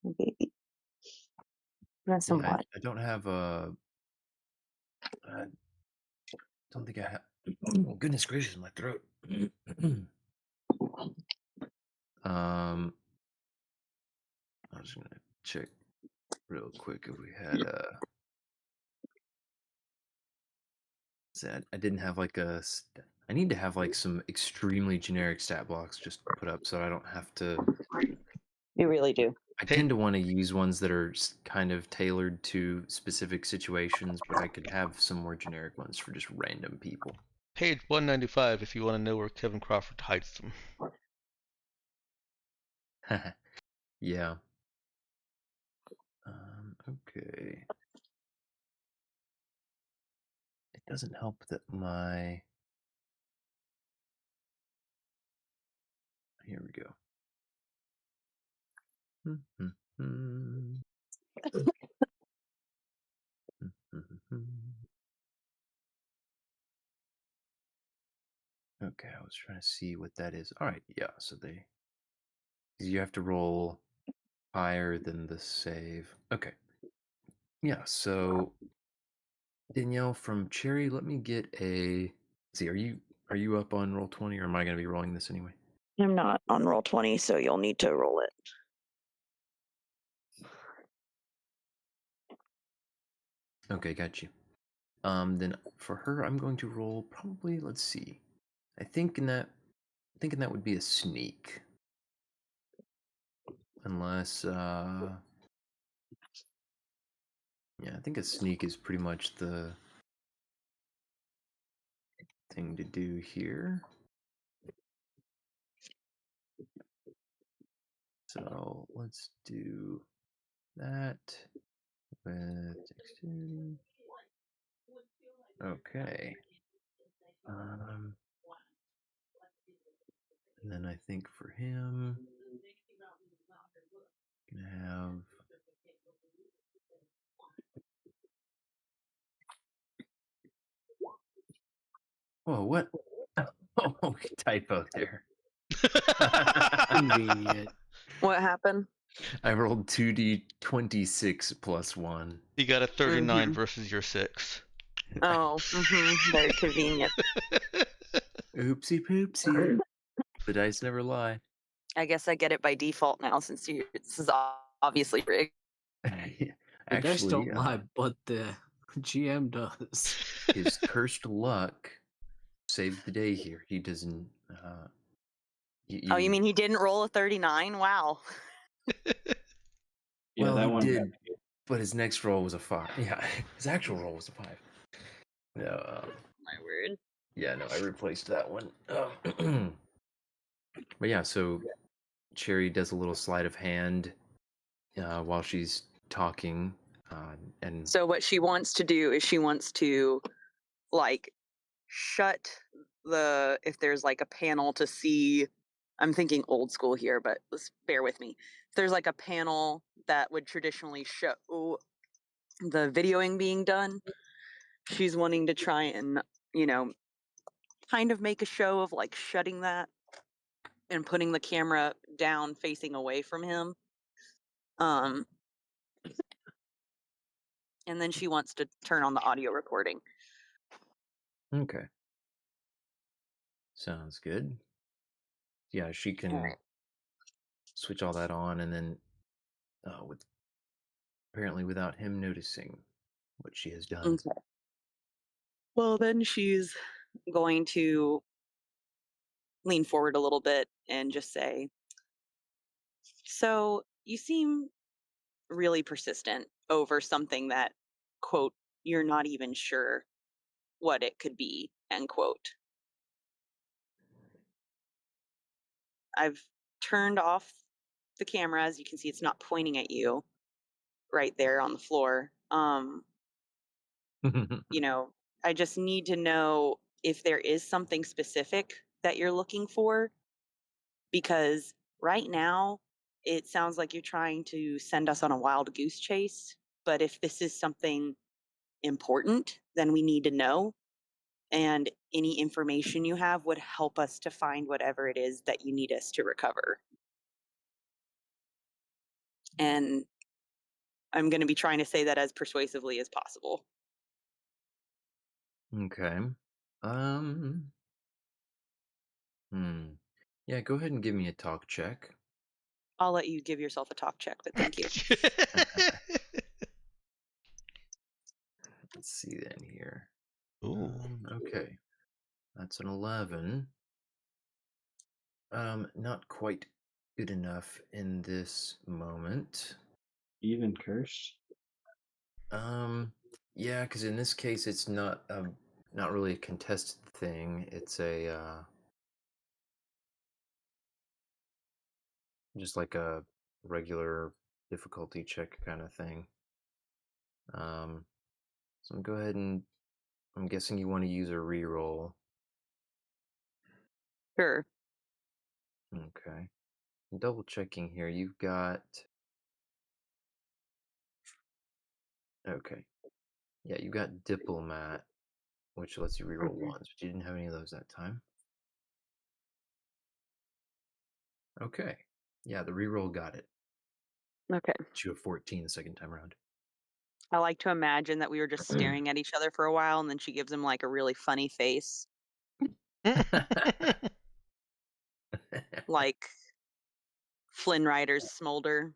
Baby. That's some Yeah, blood. I don't have a. I don't think I have. Oh, goodness gracious, my throat. I was gonna check real quick if we had I didn't have like I need to have like some extremely generic stat blocks just put up so I don't have to. You really do. I Hey. tend to want to use ones that are kind of tailored to specific situations, but I could have some more generic ones for just random people. Page 195 if you want to know where Kevin Crawford hides them. Yeah. Okay. It doesn't help that my. Here we go. Okay, I was trying to see what that is. All right, yeah, so you have to roll higher than the save. Okay. Yeah, so Danielle from Cherry, let me get a. See, are you up on Roll20 or am I going to be rolling this anyway? I'm not on Roll20, so you'll need to roll it. Okay, got you. Then for her, I'm going to roll probably. Let's see. Thinking that would be a sneak, unless. Yeah, I think a sneak is pretty much the thing to do here. So let's do that with dexterity. Okay. And then I think for him, gonna have. Whoa, what? Oh, typo there. Convenient. What happened? I rolled 2d26 plus 1. You got a 39 versus your 6. Oh, very convenient. Oopsie poopsie. The dice never lie. I guess I get it by default now since this is obviously rigged. Yeah, The dice actually, don't lie, but the GM does. his cursed luck saved the day here. He doesn't. Oh, you mean he didn't roll a 39? Wow. Yeah, Well, that he one. did, but his next roll was a 5. Yeah, his actual roll was a 5. No, My word. yeah, no, I replaced that one. But yeah, so Cherry does a little sleight of hand while she's talking, and So what she wants to do is she wants to like shut if there's like a panel to see. I'm thinking old school here, but let's bear with me. If there's like a panel that would traditionally show the videoing being done, she's wanting to try and, kind of make a show of like shutting that and putting the camera down facing away from him. And then she wants to turn on the audio recording. okay, sounds good. Yeah, she can switch all that on, and then apparently without him noticing what she has done. Okay. Well, then she's going to lean forward a little bit and just say, so you seem really persistent over something that, quote, you're not even sure what it could be, end quote. I've turned off the camera. As you can see, it's not pointing at you right there on the floor. I just need to know if there is something specific that you're looking for, because right now it sounds like you're trying to send us on a wild goose chase. But if this is something important, then we need to know. And any information you have would help us to find whatever it is that you need us to recover. And I'm going to be trying to say that as persuasively as possible. Okay. Um. Yeah, go ahead and give me a talk check. I'll let you give yourself a talk check, but thank you. Let's see then here. Ooh. Okay. That's an 11. Not quite good enough in this moment. Even cursed? Yeah, because in this case, it's not really a contested thing. It's a just like a regular difficulty check kind of thing. So go ahead and I'm guessing you want to use a reroll. Sure. Okay. Double checking here. You've got. Okay. Yeah, you got diplomat, which lets you reroll Mhm. ones, but you didn't have any of those that time. Okay. Yeah, the reroll got it. Okay. You have 14 the second time around. I like to imagine that we were just staring at each other for a while, and then she gives him like a really funny face, like Flynn Rider's Smolder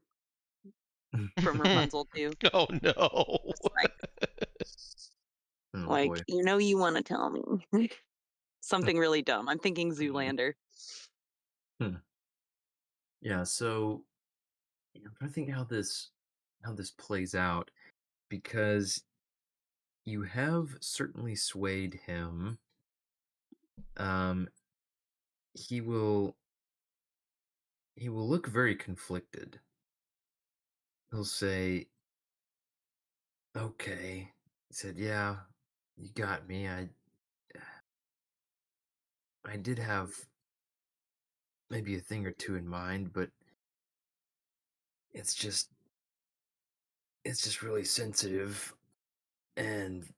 from Rapunzel too. Oh no. Just Oh like boy. you want to tell me something really dumb. I'm thinking Zoolander. Yeah, so I'm trying to think how this plays out because you have certainly swayed him. He will look very conflicted. He'll say, "Okay." He said, "Yeah, you got me. I did have maybe a thing or two in mind, but it's just really sensitive and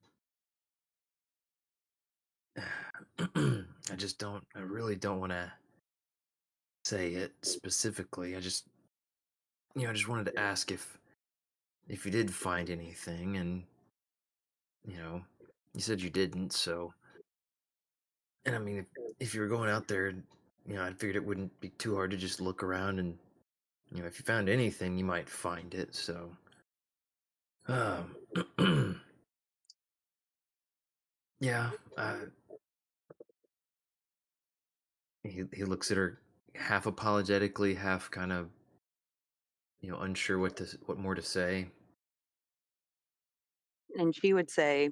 I really don't want to say it specifically. I just wanted to ask if you did find anything, and you said you didn't, so and I mean if you were going out there, I figured it wouldn't be too hard to just look around and if you found anything, you might find it, so yeah, he looks at her half apologetically, half kind of unsure what more to say. And she would say,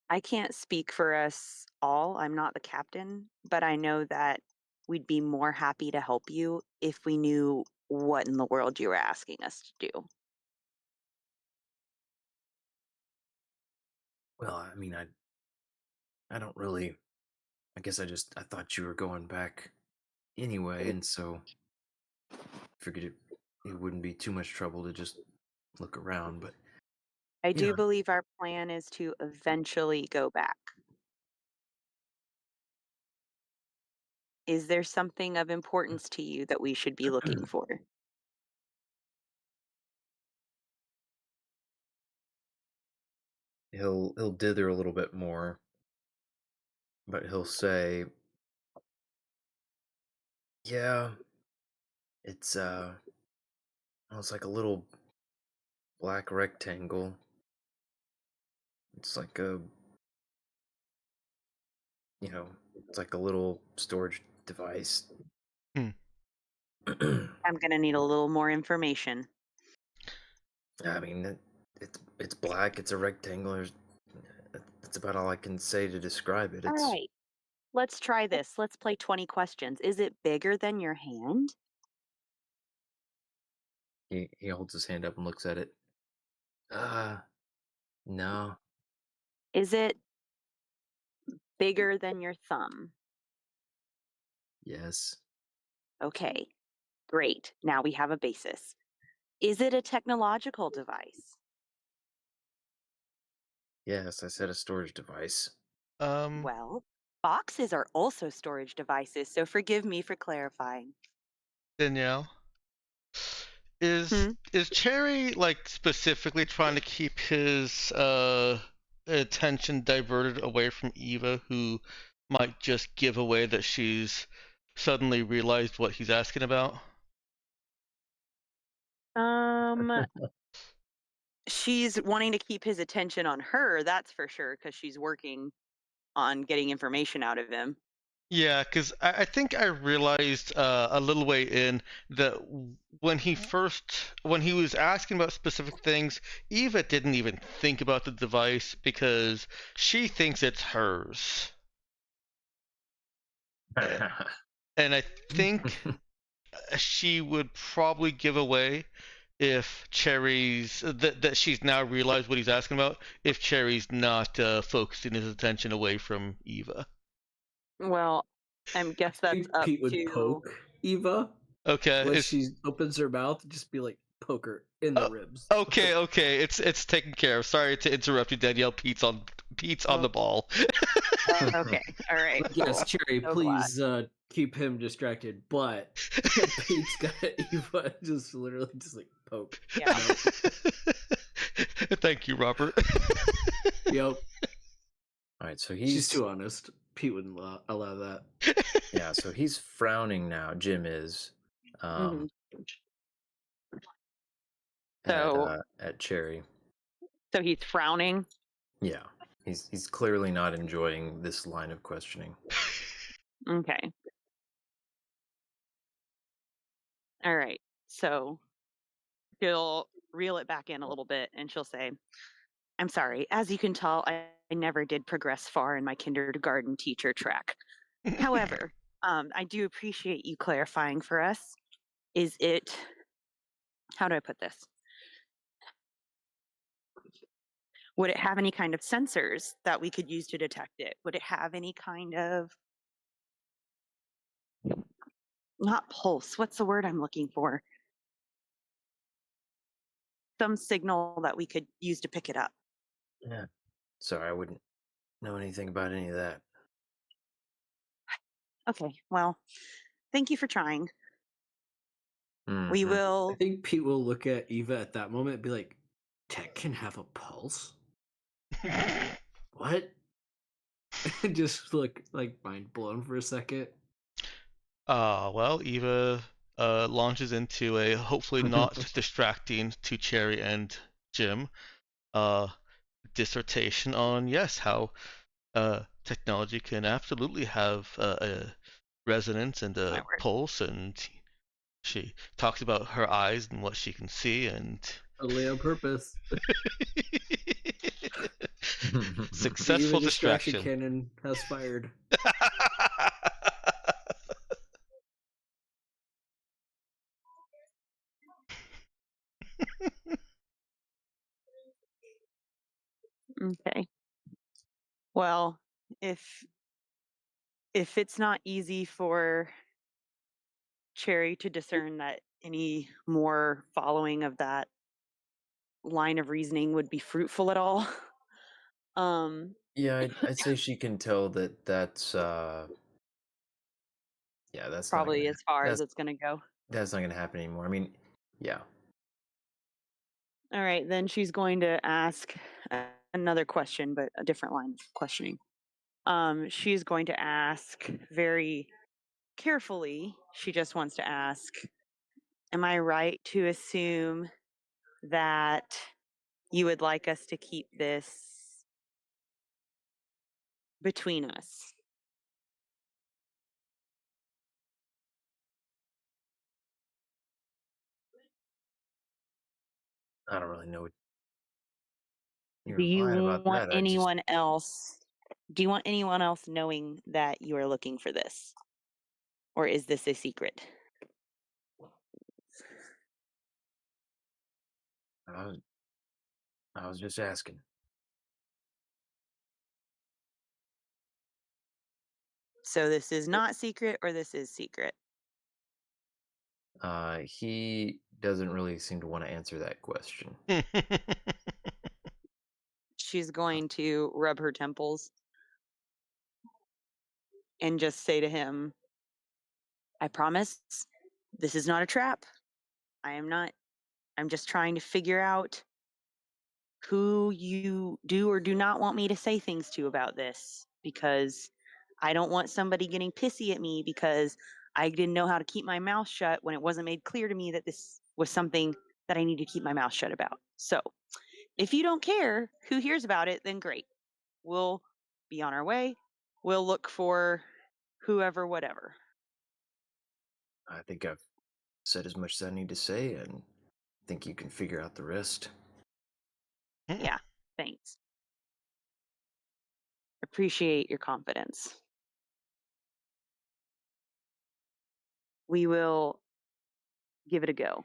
I can't speak for us all. I'm not the captain, but I know that we'd be more happy to help you if we knew what in the world you were asking us to do. Well, I mean, I don't really. I guess I thought you were going back anyway, and so figured it wouldn't be too much trouble to just look around. But I you do know, believe our plan is to eventually go back. Is there something of importance to you that we should be looking for? he'll dither a little bit more, but he'll say, "Yeah, it's well, it's like a little black rectangle. It's like it's like a little storage device." Hmm. I'm going to need a little more information. I mean, it's black. It's a rectangle. That's about all I can say to describe it. All It's right, let's try this. Let's play 20 questions. Is it bigger than your hand? he holds his hand up and looks at it. No. Is it bigger than your thumb? Yes. Okay, great. Now we have a basis. Is it a technological device? Yes, I said a storage device. Well, boxes are also storage devices, so forgive me for clarifying. Danielle, Hmm? is Cherry like specifically trying to keep his attention diverted away from Eva, who might just give away that she's suddenly realized what he's asking about? Um, she's wanting to keep his attention on her, that's for sure, because she's working on getting information out of him. Yeah, because I think I realized a little way in that when when he was asking about specific things, Eva didn't even think about the device because she thinks it's hers. And I think she would probably give away if that she's now realized what he's asking about if Cherry's not focusing his attention away from Eva. Well, I guess I that's think up Pete would to. poke Eva Okay, when it's she opens her mouth, just be like, poke her in the oh, ribs. okay. It's taken care of. Sorry to interrupt you, Danielle. Pete's on the ball. Okay, all right, Like, yes, cool. Cherry, So glad. please keep him distracted, but Pete's got Eva just literally just like poke. Yeah. Thank you, Robert. Yep. All right, so he's She's too honest. Pete wouldn't allow that. yeah, so he's frowning now. Jim is, Mhm. at So, at Cherry. so he's frowning. Yeah, he's clearly not enjoying this line of questioning. Okay. All right. So she'll reel it back in a little bit and she'll say, I'm sorry. As you can tell, I never did progress far in my kindergarten teacher track. However, I do appreciate you clarifying for us. Is it, how do I put this? Would it have any kind of sensors that we could use to detect it? Would it have any kind of, not pulse, what's the word I'm looking for? Some signal that we could use to pick it up. Yeah. Sorry, I wouldn't know anything about any of that. Okay, well, thank you for trying. We Mhm. I will. think Pete will look at Eva at that moment and be like, Tech can have a pulse? What? Just look like mind blown for a second. Well, Eva launches into a hopefully not distracting to Cherry and Jim dissertation on yes how technology can absolutely have a resonance and My a word. pulse, and she talks about her eyes and what she can see, and Totally on purpose. The successful Eva distraction distraction. cannon has fired. Okay. Well, if it's not easy for Cherry to discern that any more following of that line of reasoning would be fruitful at all, Yeah, I'd say she can tell that that's yeah, that's not probably gonna as far as that's it's going to go. that's not gonna happen anymore. I mean, yeah. All right, then she's going to ask another question, but a different line of questioning. She's going to ask very carefully. She just wants to ask, am I right to assume that you would like us to keep this between us? I don't really know what you're Do you implying about want that. anyone else? Do you want anyone else knowing that you are looking for this? Or is this a secret? I was, I was just asking. So this is not secret, or this is secret? He doesn't really seem to want to answer that question. She's going to rub her temples and just say to him, I promise this is not a trap. I'm just trying to figure out who you do or do not want me to say things to about this, because I don't want somebody getting pissy at me because I didn't know how to keep my mouth shut when it wasn't made clear to me that this was something that I need to keep my mouth shut about. So if you don't care who hears about it, then great. We'll be on our way. We'll look for whoever, whatever. I think I've said as much as I need to say, and I think you can figure out the rest. Yeah, thanks. Appreciate your confidence. We will give it a go.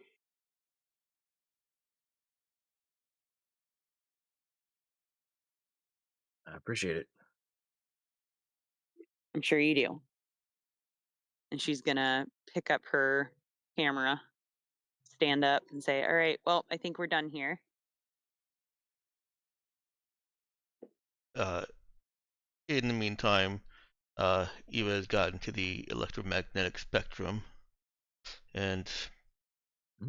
I appreciate it. I'm sure you do. And she's going to pick up her camera, stand up, and say, all right, well, I think we're done here. In the meantime, Eva has gotten to the electromagnetic spectrum and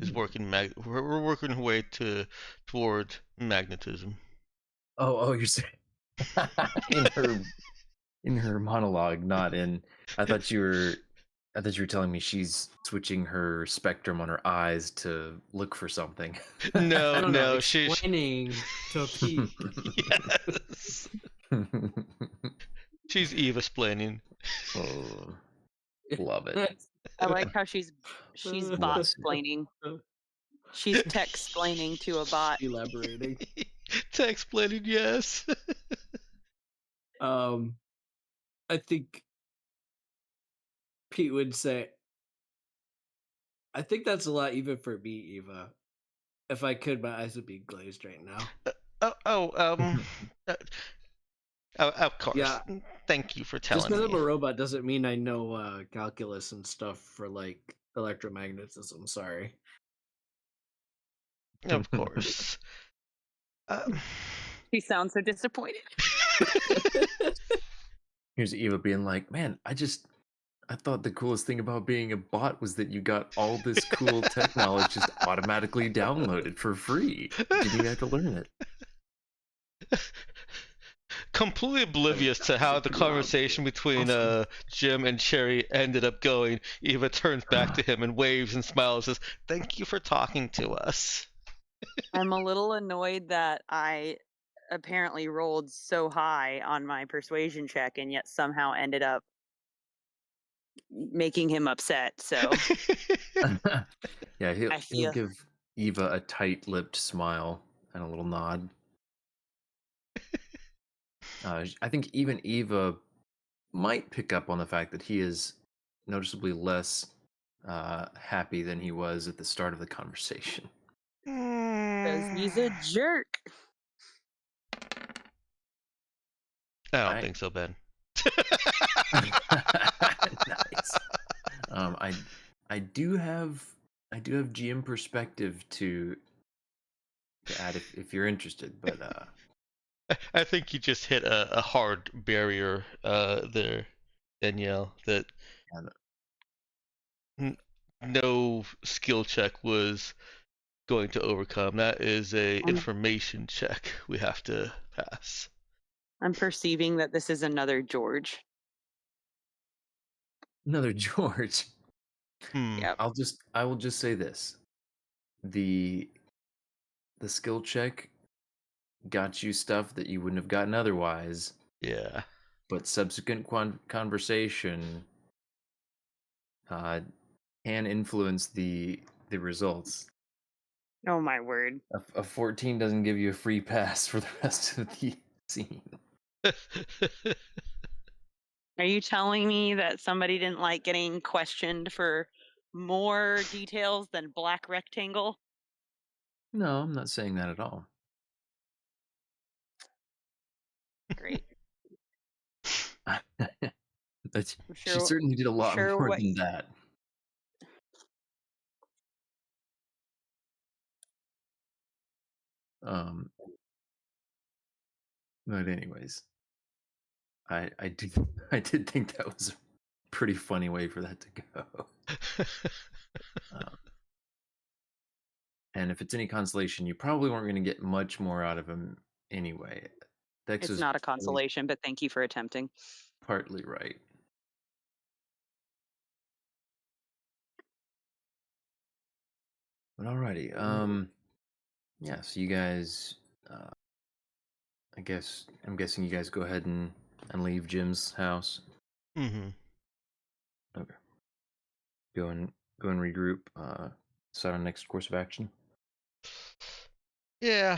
is working. We're working our way toward magnetism. Oh, you're saying in her monologue, not in. I thought you were telling me she's switching her spectrum on her eyes to look for something. No, she's explaining to Pete. Yes. She's Eva splaining. Oh, love it. I like how she's bot explaining. She's tech explaining to a bot. Elaborating. Tech explaining, yes. I think Pete would say, I think that's a lot even for me, Eva. If I could, my eyes would be glazed right now. Of course. Yeah. Thank you for telling Just because me. I'm a robot doesn't mean I know calculus and stuff for like electromagnetism. Sorry. Of course. She sounds so disappointed. Here's Eva being like, man, I thought the coolest thing about being a bot was that you got all this cool technology just automatically downloaded for free. Didn't even have to learn it. Completely oblivious to how the conversation between Jim and Cherry ended up going, Eva turns back to him and waves and smiles and says, thank you for talking to us. I'm a little annoyed that I apparently rolled so high on my persuasion check and yet somehow ended up making him upset. So yeah, he'll give Eva a tight-lipped smile and a little nod. I think even Eva might pick up on the fact that he is noticeably less happy than he was at the start of the conversation. Because he's a jerk. I don't think so, Ben. Nice. I do have GM perspective to add if you're interested, but I think you just hit a hard barrier there, Danielle, that no skill check was going to overcome. That is a information check we have to pass. I'm perceiving that this is another George. Another George. Yep. I will just say this. The skill check got you stuff that you wouldn't have gotten otherwise. Yeah. But subsequent conversation can influence the results. Oh my word. A 14 doesn't give you a free pass for the rest of the scene. Are you telling me that somebody didn't like getting questioned for more details than black rectangle? No, I'm not saying that at all. Great. She sure- certainly did a lot sure more what than that. Um, but anyways, I did think that was a pretty funny way for that to go. And if it's any consolation, you probably weren't going to get much more out of him anyway. Dex it's was not a probably consolation, but thank you for attempting. partly right. But alrighty, yeah. So you guys, I'm guessing you guys go ahead and leave Jim's house. Mm-hmm. Okay. Go and regroup. Decide on next course of action. Yeah.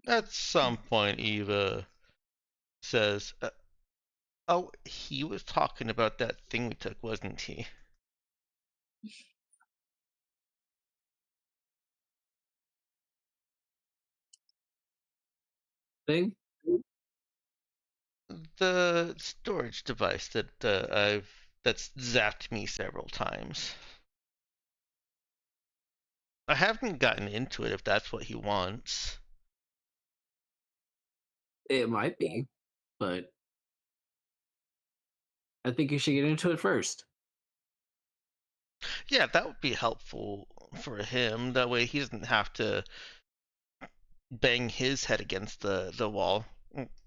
At some point, Eva says, "Oh, he was talking about that thing we took, wasn't he?" Thing? The storage device that that's zapped me several times. I haven't gotten into it if that's what he wants. It might be, but I think you should get into it first. Yeah, that would be helpful for him. That way he doesn't have to bang his head against the wall.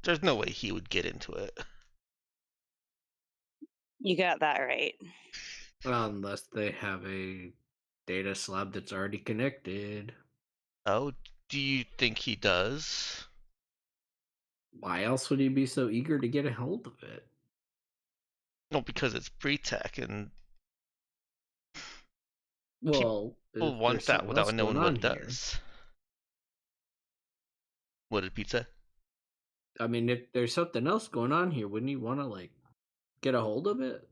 There's no way he would get into it. You got that right. Unless they have a data slab that's already connected. Oh, do you think he does? Why else would he be so eager to get a hold of it? No, because it's pre-tech and Well, people if want there's that something without else knowing going what on it here. does. What did Pete say? I mean, if there's something else going on here, wouldn't you want to like get a hold of it?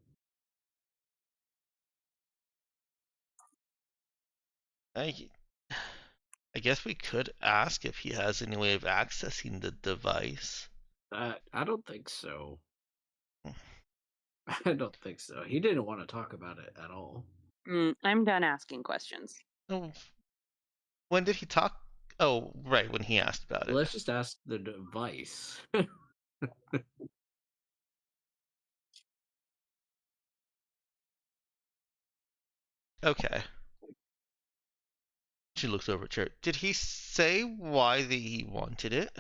I guess we could ask if he has any way of accessing the device. I don't think so. I don't think so. He didn't want to talk about it at all. I'm done asking questions. Oh, when did he talk? Oh, right, when he asked about it. Let's just ask the device. Okay. She looks over at her. Did he say why he wanted it?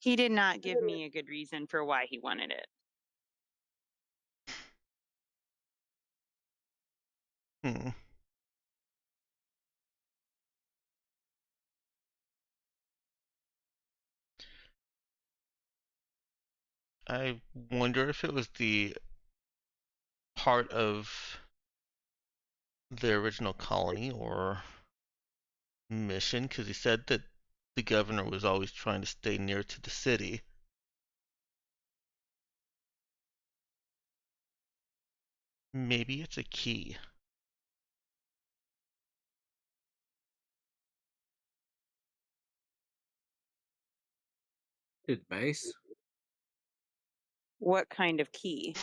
He did not give me a good reason for why he wanted it. Hmm. I wonder if it was the part of the original colony or mission, because he said that the governor was always trying to stay near to the city. Maybe it's a key. Good base. What kind of key?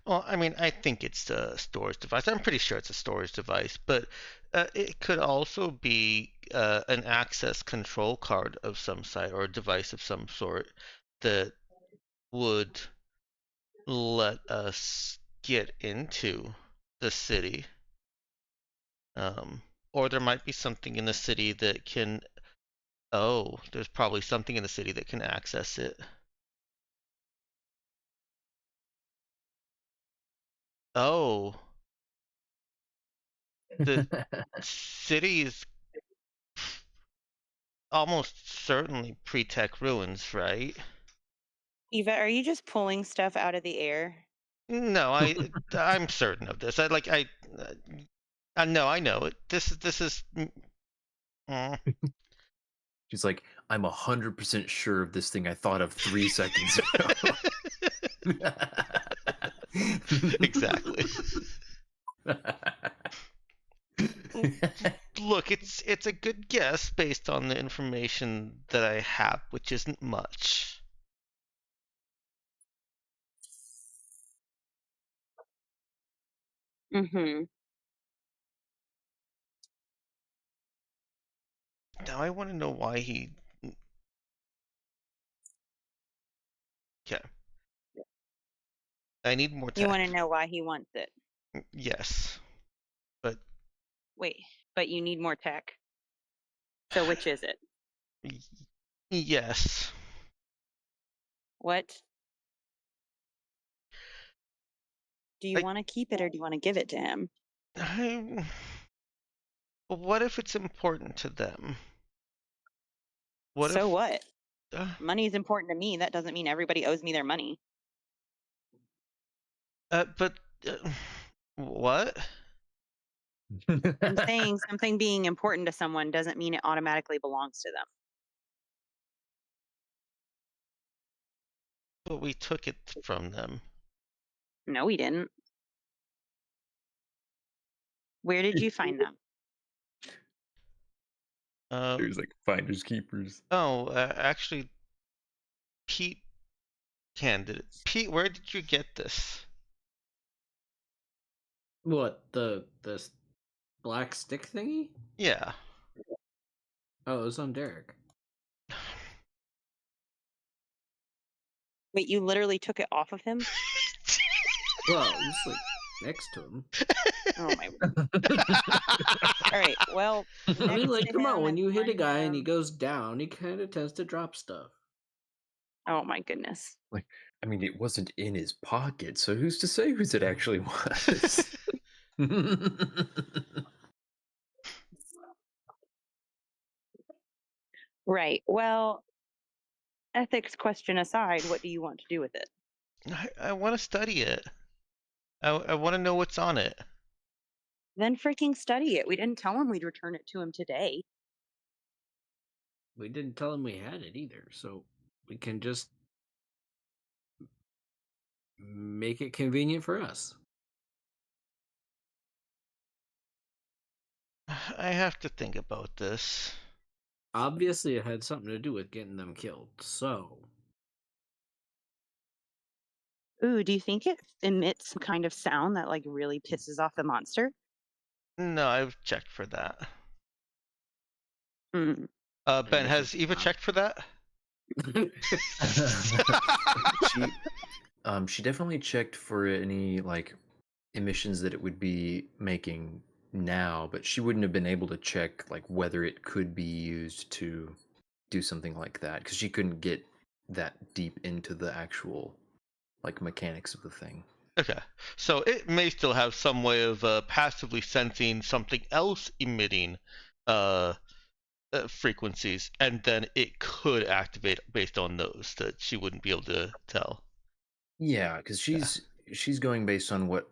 Well, I mean, I think it's a storage device. I'm pretty sure it's a storage device, but it could also be an access control card of some sort or a device of some sort that would let us get into the city. Or there might be something in the city that can. Oh, there's probably something in the city that can access it. Oh. The city is almost certainly pre-tech ruins, right? Eva, are you just pulling stuff out of the air? No, I'm certain of this. I know it. This is. She's like, I'm 100% sure of this thing I thought of 3 seconds ago. Exactly. Look, it's a good guess based on the information that I have, which isn't much. Mm-hmm. Now I want to know why he. Okay. I need more You want to tech. know why he wants it? Yes, but Wait, but you need more tech. So which is it? yes. What? Do you Like, want to keep it or do you want to give it to him? what if it's important to them? What So if? what? Money is important to me. That doesn't mean everybody owes me their money. But what? I'm saying something being important to someone doesn't mean it automatically belongs to them. But we took it from them. No, we didn't. Where did you find them? There's like finders keepers. Oh, actually, Pete handed it. Pete, where did you get this? What, the black stick thingy? Yeah. Oh, it was on Derek. Wait, you literally took it off of him? Well, it was like next to him. Oh my. All right. Well, I mean, like, next to come on. him When and you hit a on guy and he him- goes down, he kind of tends to drop stuff. Oh my goodness. Like, I mean, it wasn't in his pocket, so who's to say whose it actually was? Right. Well, ethics question aside, what do you want to do with it? I want to study it. I want to know what's on it. Then freaking study it. We didn't tell him we'd return it to him today. We didn't tell him we had it either, so we can just make it convenient for us. I have to think about this. Obviously, it had something to do with getting them killed, so. Ooh, do you think it emits some kind of sound that like really pisses off the monster? No, I've checked for that. Hmm. Ben, guess has it's Eva not. checked for that? She definitely checked for any like emissions that it would be making now, but she wouldn't have been able to check like whether it could be used to do something like that because she couldn't get that deep into the actual like mechanics of the thing. Okay, so it may still have some way of passively sensing something else emitting frequencies, and then it could activate based on those that she wouldn't be able to tell. Yeah, because she's going based on what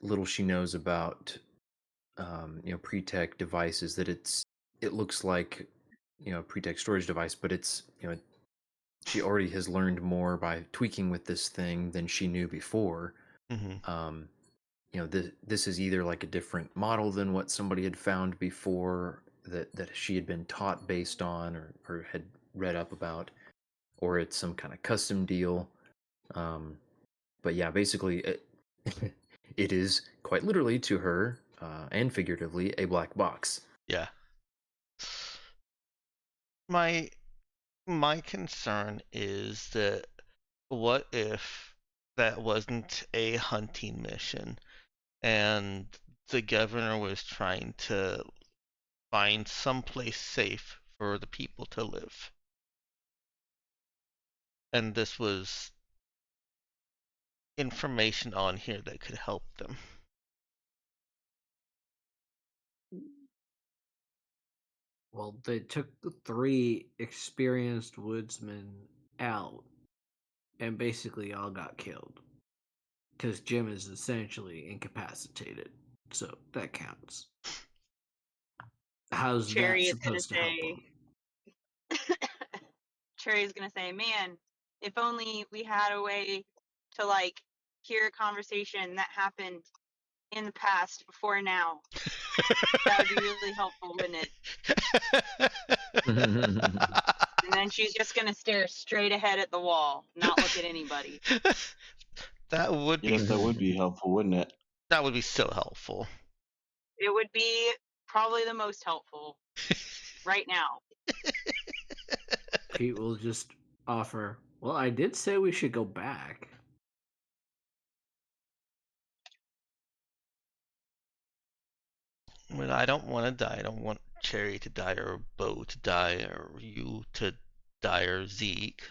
little she knows about pre-tech devices. That it looks like a pre-tech storage device, but it's she already has learned more by tweaking with this thing than she knew before. Mm-hmm. This is either like a different model than what somebody had found before that she had been taught based on or had read up about, or it's some kind of custom deal. But yeah, basically it is quite literally to her and figuratively a black box. Yeah. My concern is that what if that wasn't a hunting mission and the governor was trying to find someplace safe for the people to live, and this was information on here that could help them. Well, they took the 3 experienced woodsmen out and basically all got killed. Because Jim is essentially incapacitated. So that counts. How's Cherry that is gonna supposed to help say- him? Cherry's gonna say, "Man, if only we had a way to like hear a conversation that happened in the past before now." That would be really helpful, wouldn't it? And then she's just gonna stare straight ahead at the wall, not look at anybody. That would be Yes, that would be helpful, wouldn't it? that would be so helpful. It would be probably the most helpful right now. Pete will just offer, well, I did say we should go back. I mean, I don't want to die. I don't want Cherry to die, or Bo to die, or you to die, or Zeke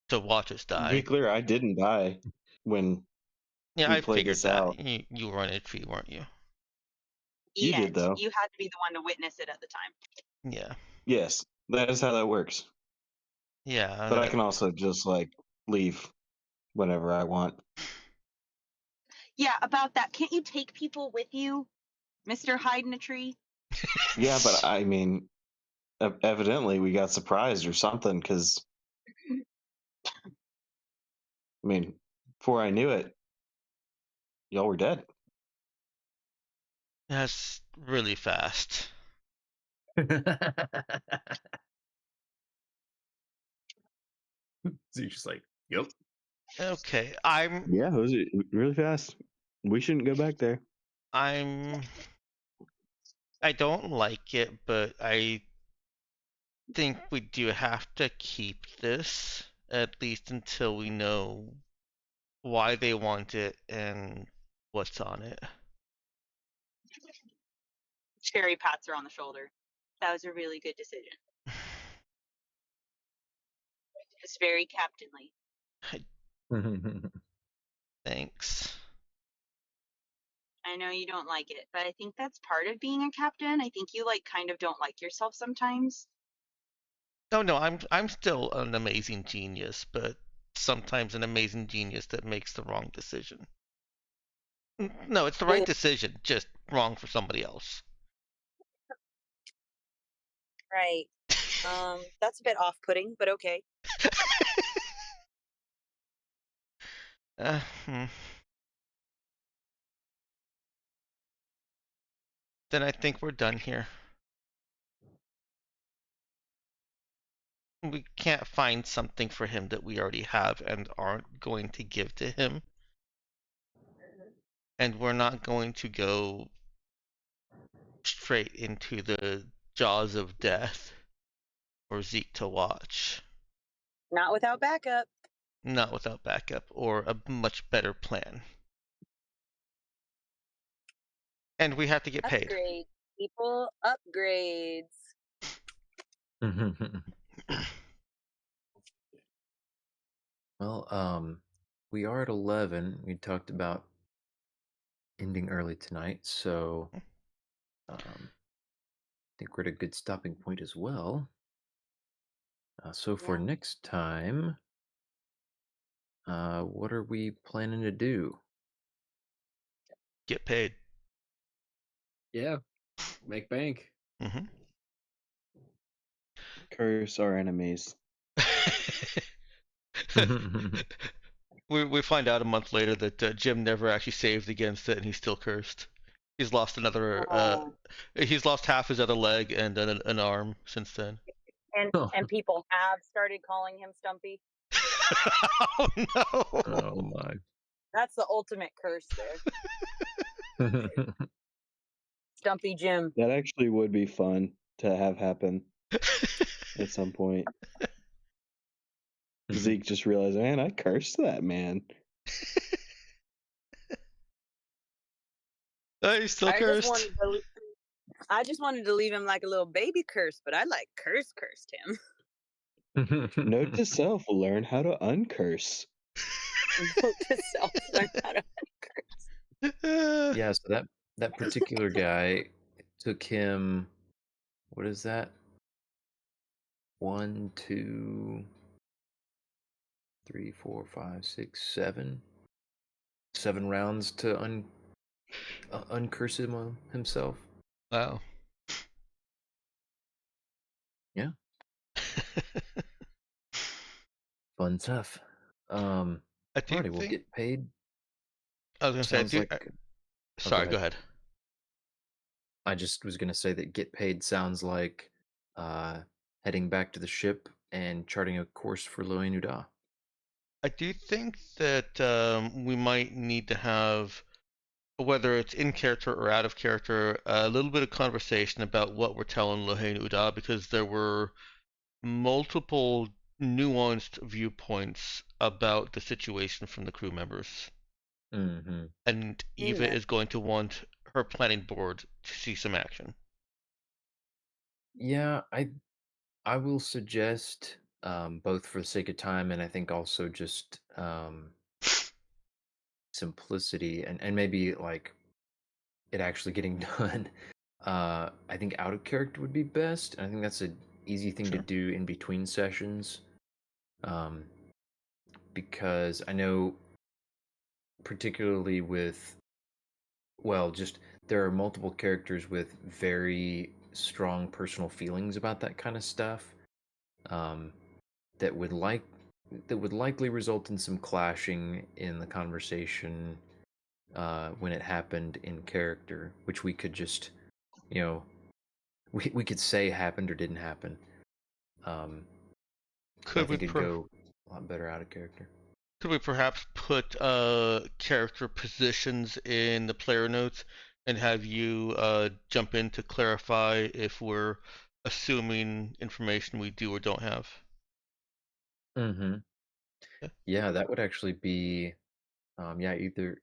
to watch us To be die. clear, I didn't die when Yeah, we I played figured this that. out. You were on a tree, weren't you? You Yet, did, though. you had to be the one to witness it at the time. Yeah. Yes, that is how that works. Yeah. But I can also just like leave whenever I want. Yeah, about that. Can't you take people with you, Mr. Hide in a Tree? Yeah, but I mean, evidently we got surprised or something because, I mean, before I knew it, y'all were dead. That's really fast. So you're just like, yep. Okay, Yeah, it was really fast. We shouldn't go back there. I don't like it, but I think we do have to keep this at least until we know why they want it and what's on it. Cherry pats her on the shoulder. That was a really good decision. It's very captainly. Thanks. I know you don't like it, but I think that's part of being a captain. I think you like kind of don't like yourself sometimes. No, I'm still an amazing genius, but sometimes an amazing genius that makes the wrong decision. No, it's the right decision, just wrong for somebody else. Right. That's a bit off-putting, but okay. Then I think we're done here. We can't find something for him that we already have and aren't going to give to him. And we're not going to go straight into the jaws of death for Zeke to watch. Not without backup. Not without backup or a much better plan. And we have to get paid. Upgrade. People, upgrades. Well, we are at 11. We talked about ending early tonight, so I think we're at a good stopping point as well. So for next time, what are we planning to do? Get paid. Yeah. Make bank. Mm-hmm. Curse our enemies. We find out a month later that Jim never actually saved against it, and he's still cursed. He's lost another. He's lost half his other leg and an arm since then. And people have started calling him Stumpy. Oh no! Oh my! That's the ultimate curse there. Stumpy Jim. That actually would be fun to have happen at some point. Zeke just realized, man, I cursed that man. He's still cursed. I just wanted to leave him like a little baby curse, but I like cursed him. Note to self: learn how to uncurse. Note to self: learn how to uncurse. Yeah, so that particular guy, it took him. What is that? 1, 2, 3, 4, 5, 6, 7. 7 rounds to uncurse himself. Wow. Yeah. Fun stuff. I do Alrighty, we'll get paid. I was gonna say, Sounds like Sorry, go ahead. ahead. I just was gonna say that get paid sounds like heading back to the ship and charting a course for Loen Uda. I do think that we might need to have, whether it's in character or out of character, a little bit of conversation about what we're telling Lohen Uda, because there were multiple nuanced viewpoints about the situation from the crew members. Mm-hmm. And Eva is going to want her planning board to see some action. Yeah, I will suggest, both for the sake of time and I think also just simplicity and maybe like it actually getting done. I think out of character would be best. I think that's an easy thing to do in between sessions. Because I know, particularly with, well, just there are multiple characters with very strong personal feelings about that kind of stuff, that would likely result in some clashing in the conversation when it happened in character, which we could just, we could say happened or didn't happen. I think it'd go a lot better out of character. Could we perhaps put character positions in the player notes and have you jump in to clarify if we're assuming information we do or don't have? Mm-hmm. Yeah, that would actually be, either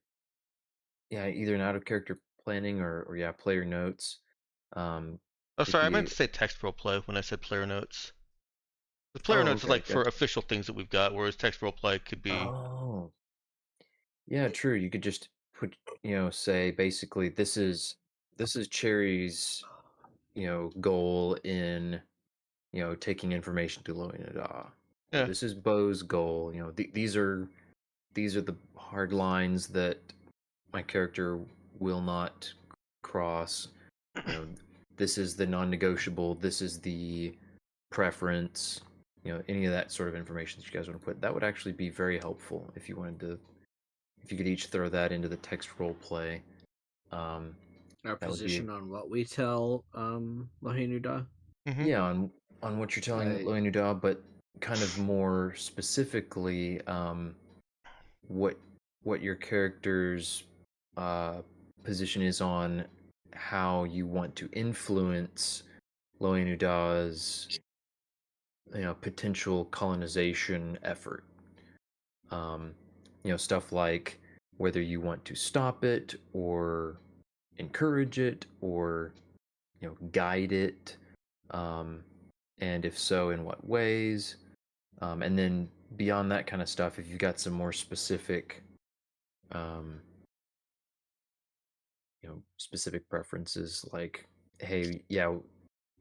an out of character planning or player notes. Oh, sorry, I meant to say text role play when I said player notes. The player notes is like for official things that we've got, whereas text role play could be. Oh, yeah, true. You could just put, say basically this is Cherry's, goal in, taking information to Loen Uda. Yeah. This is Bo's goal. These are the hard lines that my character will not cross. This is the non-negotiable. This is the preference. Any of that sort of information that you guys want to put. That would actually be very helpful if you wanted to. If you could each throw that into the text role play. Our position on what we tell Lohen Uda. Mm-hmm. Yeah, on what you're telling Lohen Uda, but kind of more specifically, what your character's position is on how you want to influence Loen Uda's potential colonization effort. Stuff like whether you want to stop it or encourage it or guide it, and if so, in what ways. And then beyond that kind of stuff, if you've got some more specific specific preferences, like, hey, yeah,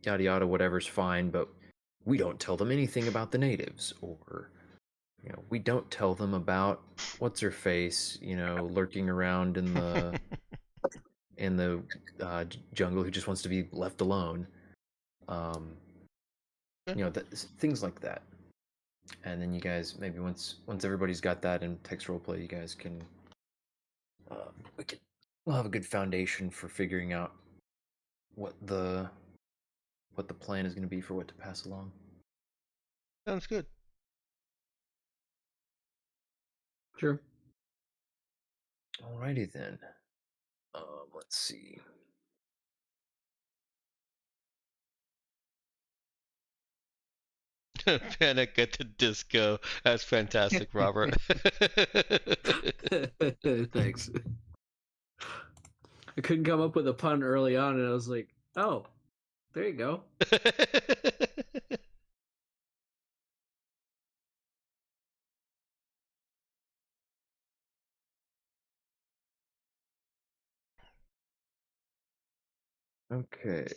yada yada, whatever's fine, but we don't tell them anything about the natives, or we don't tell them about what's her face, lurking around in the jungle, who just wants to be left alone. Things like that. And then you guys, maybe once everybody's got that in text roleplay, you guys can we'll have a good foundation for figuring out what the plan is going to be for what to pass along. Sounds good. Sure. Alrighty then. Let's see. Panic at the Disco. That's fantastic, Robert. Thanks. I couldn't come up with a pun early on, and I was like, oh, there you go. Okay.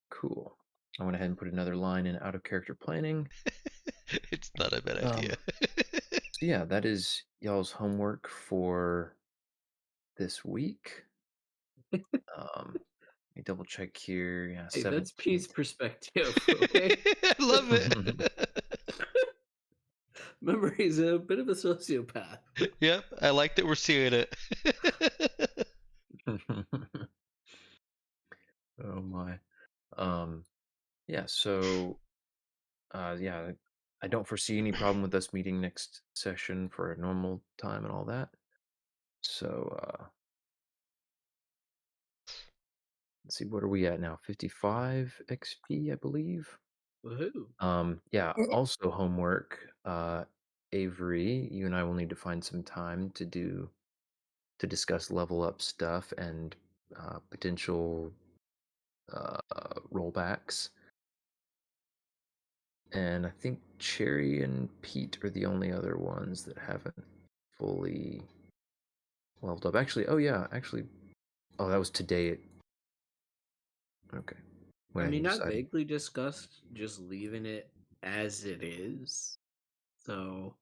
Cool. I went ahead and put another line in out of character planning. It's not a bad idea. Yeah, that is y'all's homework for this week. Let me double check here. Yeah, hey, 17th. That's Pete's perspective. Okay? I love it. Remember, he's a bit of a sociopath. Yep, I like that we're seeing it. Oh my. Um, yeah, so yeah, I don't foresee any problem with us meeting next session for a normal time and all that. So let's see, what are we at now? 55 XP, I believe. Woohoo. Yeah, also homework. Avery, you and I will need to find some time to discuss level up stuff and potential rollbacks. And I think Cherry and Pete are the only other ones that haven't fully leveled up. Actually, oh that was today. Okay. I mean, not decided. vaguely discussed, just leaving it as it is. So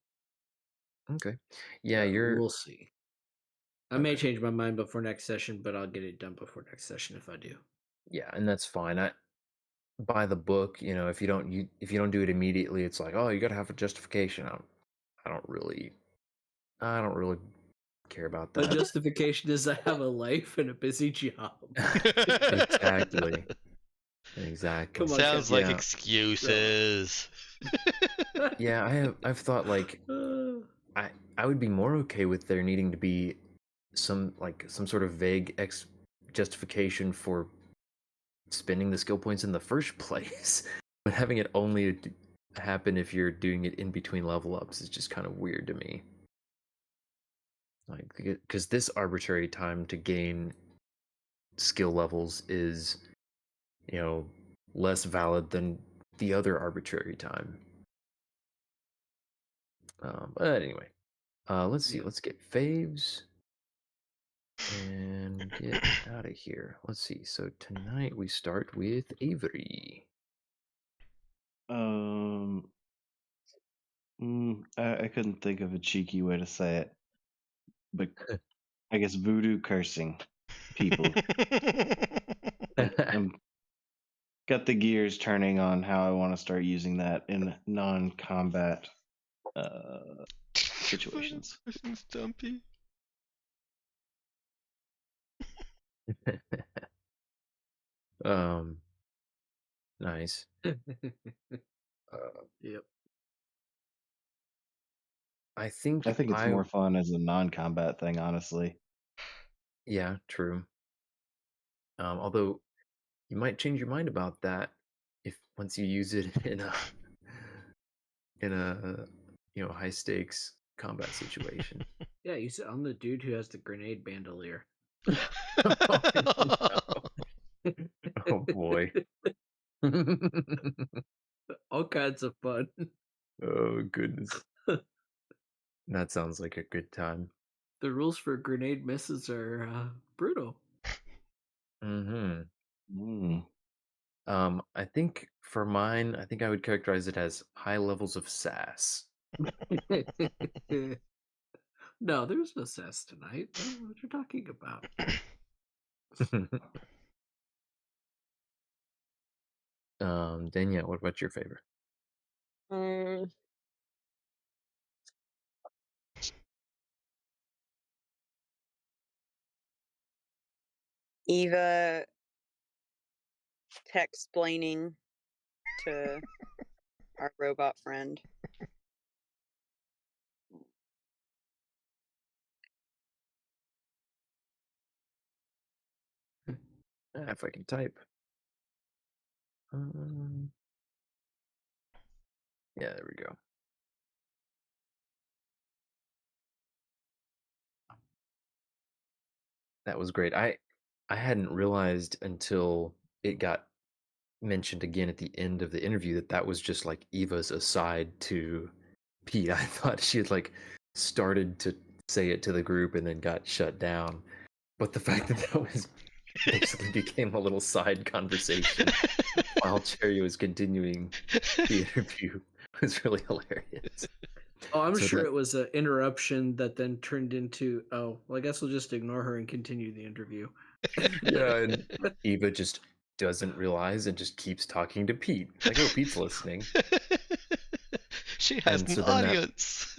Okay. Yeah, we'll see. I may Okay. change my mind before next session, but I'll get it done before next session if I do. Yeah, and that's fine. By the book, if you don't do it immediately, it's like, oh, you got to have a justification. I don't really care about The that. justification is I have a life and a busy job. Exactly. Come on, Sounds like Yeah. excuses. Yeah, I've thought like I would be more okay with there needing to be some sort of vague justification for spending the skill points in the first place, but having it only happen if you're doing it in between level ups is just kind of weird to me. Like, because this arbitrary time to gain skill levels is, less valid than the other arbitrary time. But anyway, let's see. Yeah. Let's get faves and get out of here. Let's see. So tonight we start with Avery. I couldn't think of a cheeky way to say it, but I guess voodoo cursing people. I'm got the gears turning on how I want to start using that in non-combat situations. Stumpy. Nice. Yep. I think it's more fun as a non-combat thing, honestly. Yeah, true. Although you might change your mind about that if once you use it in a high stakes combat situation. Yeah, you said I'm the dude who has the grenade bandolier. Oh boy. All kinds of fun. Oh goodness. That sounds like a good time. The rules for grenade misses are brutal. I think for mine, I think I would characterize it as high levels of sass. No, there's no sass tonight. I don't know what you're talking about. Danielle, what about your favorite? Eva text-splaining to our robot friend. If I can type. Yeah, there we go. That was great. I hadn't realized until it got mentioned again at the end of the interview that was just like Eva's aside to Pete. I thought she had started to say it to the group and then got shut down. But the fact that was basically became a little side conversation while Cherry was continuing the interview was really hilarious. Oh, I'm sure it was an interruption that then turned into, oh, well, I guess we'll just ignore her and continue the interview. Yeah, and Eva just doesn't realize and just keeps talking to Pete. Like, oh, Pete's listening. She has an audience.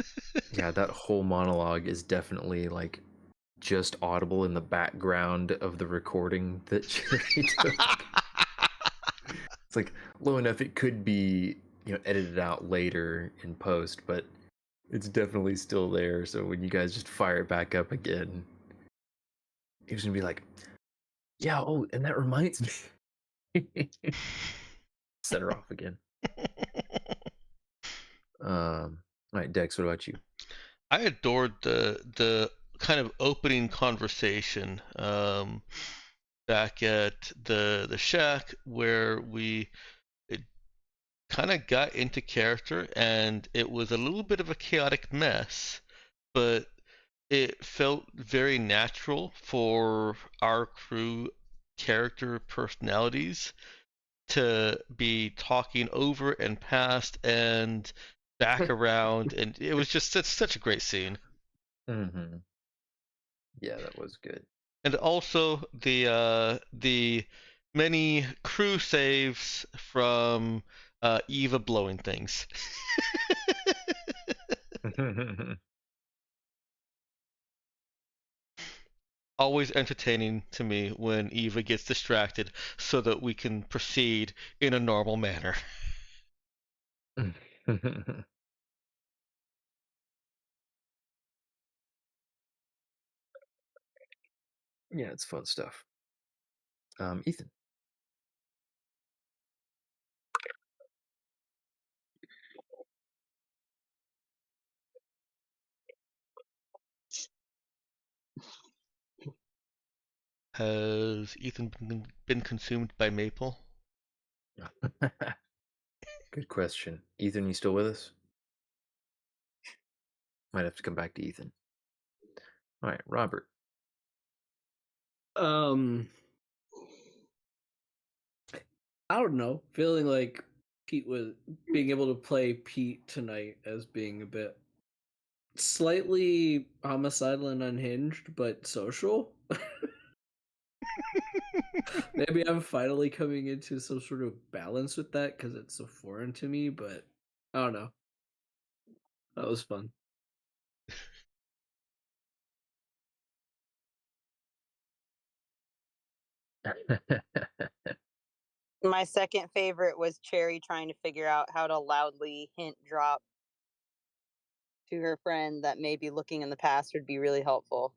Yeah, that whole monologue is definitely just audible in the background of the recording that Cherry took. It's like low enough it could be, edited out later in post, but it's definitely still there. So when you guys just fire it back up again, he's gonna be like, "Yeah, oh, and that reminds me." Set her off again. All right, Dex, what about you? I adored the kind of opening conversation back at the shack where we kind of got into character, and it was a little bit of a chaotic mess, but it felt very natural for our crew character personalities to be talking over and past and back around, and it was just such a great scene. Mm-hmm. Yeah, that was good. And also the many crew saves from Eva blowing things. Always entertaining to me when Eva gets distracted so that we can proceed in a normal manner. Yeah, it's fun stuff. Ethan. Has Ethan been consumed by Maple? Good question. Ethan, you still with us? Might have to come back to Ethan. All right, Robert. I don't know. Feeling like Pete was being able to play Pete tonight as being a bit slightly homicidal and unhinged, but social. Maybe I'm finally coming into some sort of balance with that because it's so foreign to me, but I don't know. That was fun. My second favorite was Cherry trying to figure out how to loudly hint drop to her friend that maybe looking in the past would be really helpful.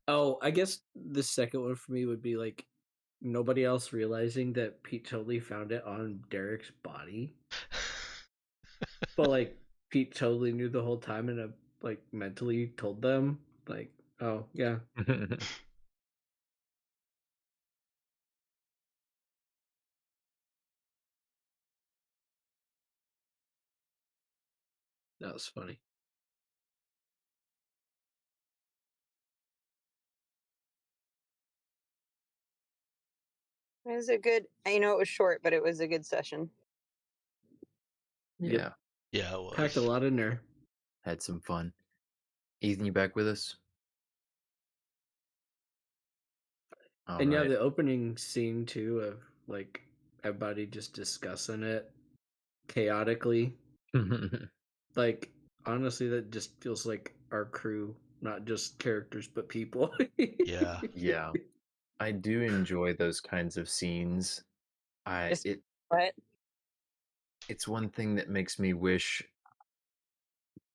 Oh, I guess the second one for me would be like nobody else realizing that Pete totally found it on Derek's body. But like Pete totally knew the whole time and like mentally told them like, oh yeah. That was funny. It was a good, it was short, but it was a good session. Yeah. Yeah, it was. Packed a lot in there. Had some fun. Ethan, you back with us? All and right. yeah, the opening scene too of like everybody just discussing it chaotically. Like honestly, that just feels like our crew, not just characters but people. Yeah. Yeah. I do enjoy those kinds of scenes. What? It's one thing that makes me wish,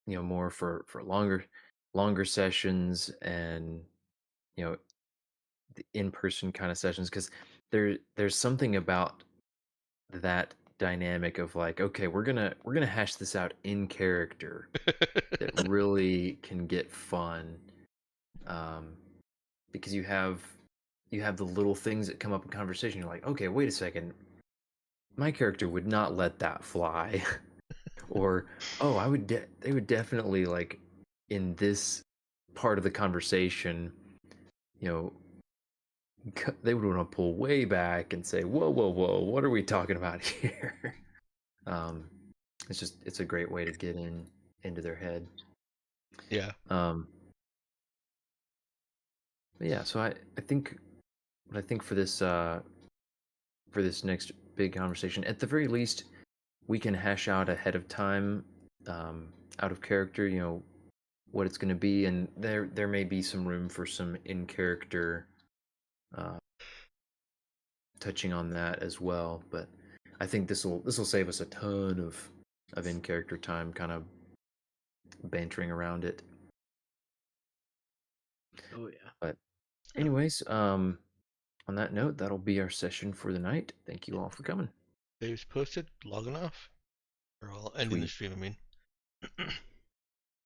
more for longer sessions and the in-person kind of sessions, because there's something about that dynamic of like, okay, we're gonna hash this out in character that really can get fun, because you have the little things that come up in conversation. You're like, okay, wait a second, my character would not let that fly. Or, oh, they would definitely, like, in this part of the conversation, they would want to pull way back and say, whoa, what are we talking about here? It's a great way to get into their head. Yeah. Yeah, so I think for this next big conversation, at the very least, we can hash out ahead of time, out of character, what it's going to be, and there may be some room for some in character touching on that as well. But I think this will save us a ton of in character time, kind of bantering around it. Oh yeah. But anyways, on that note, that'll be our session for the night. Thank you all for coming. Dave's posted, logging off. Or I'll ending the Sweet. stream, I mean.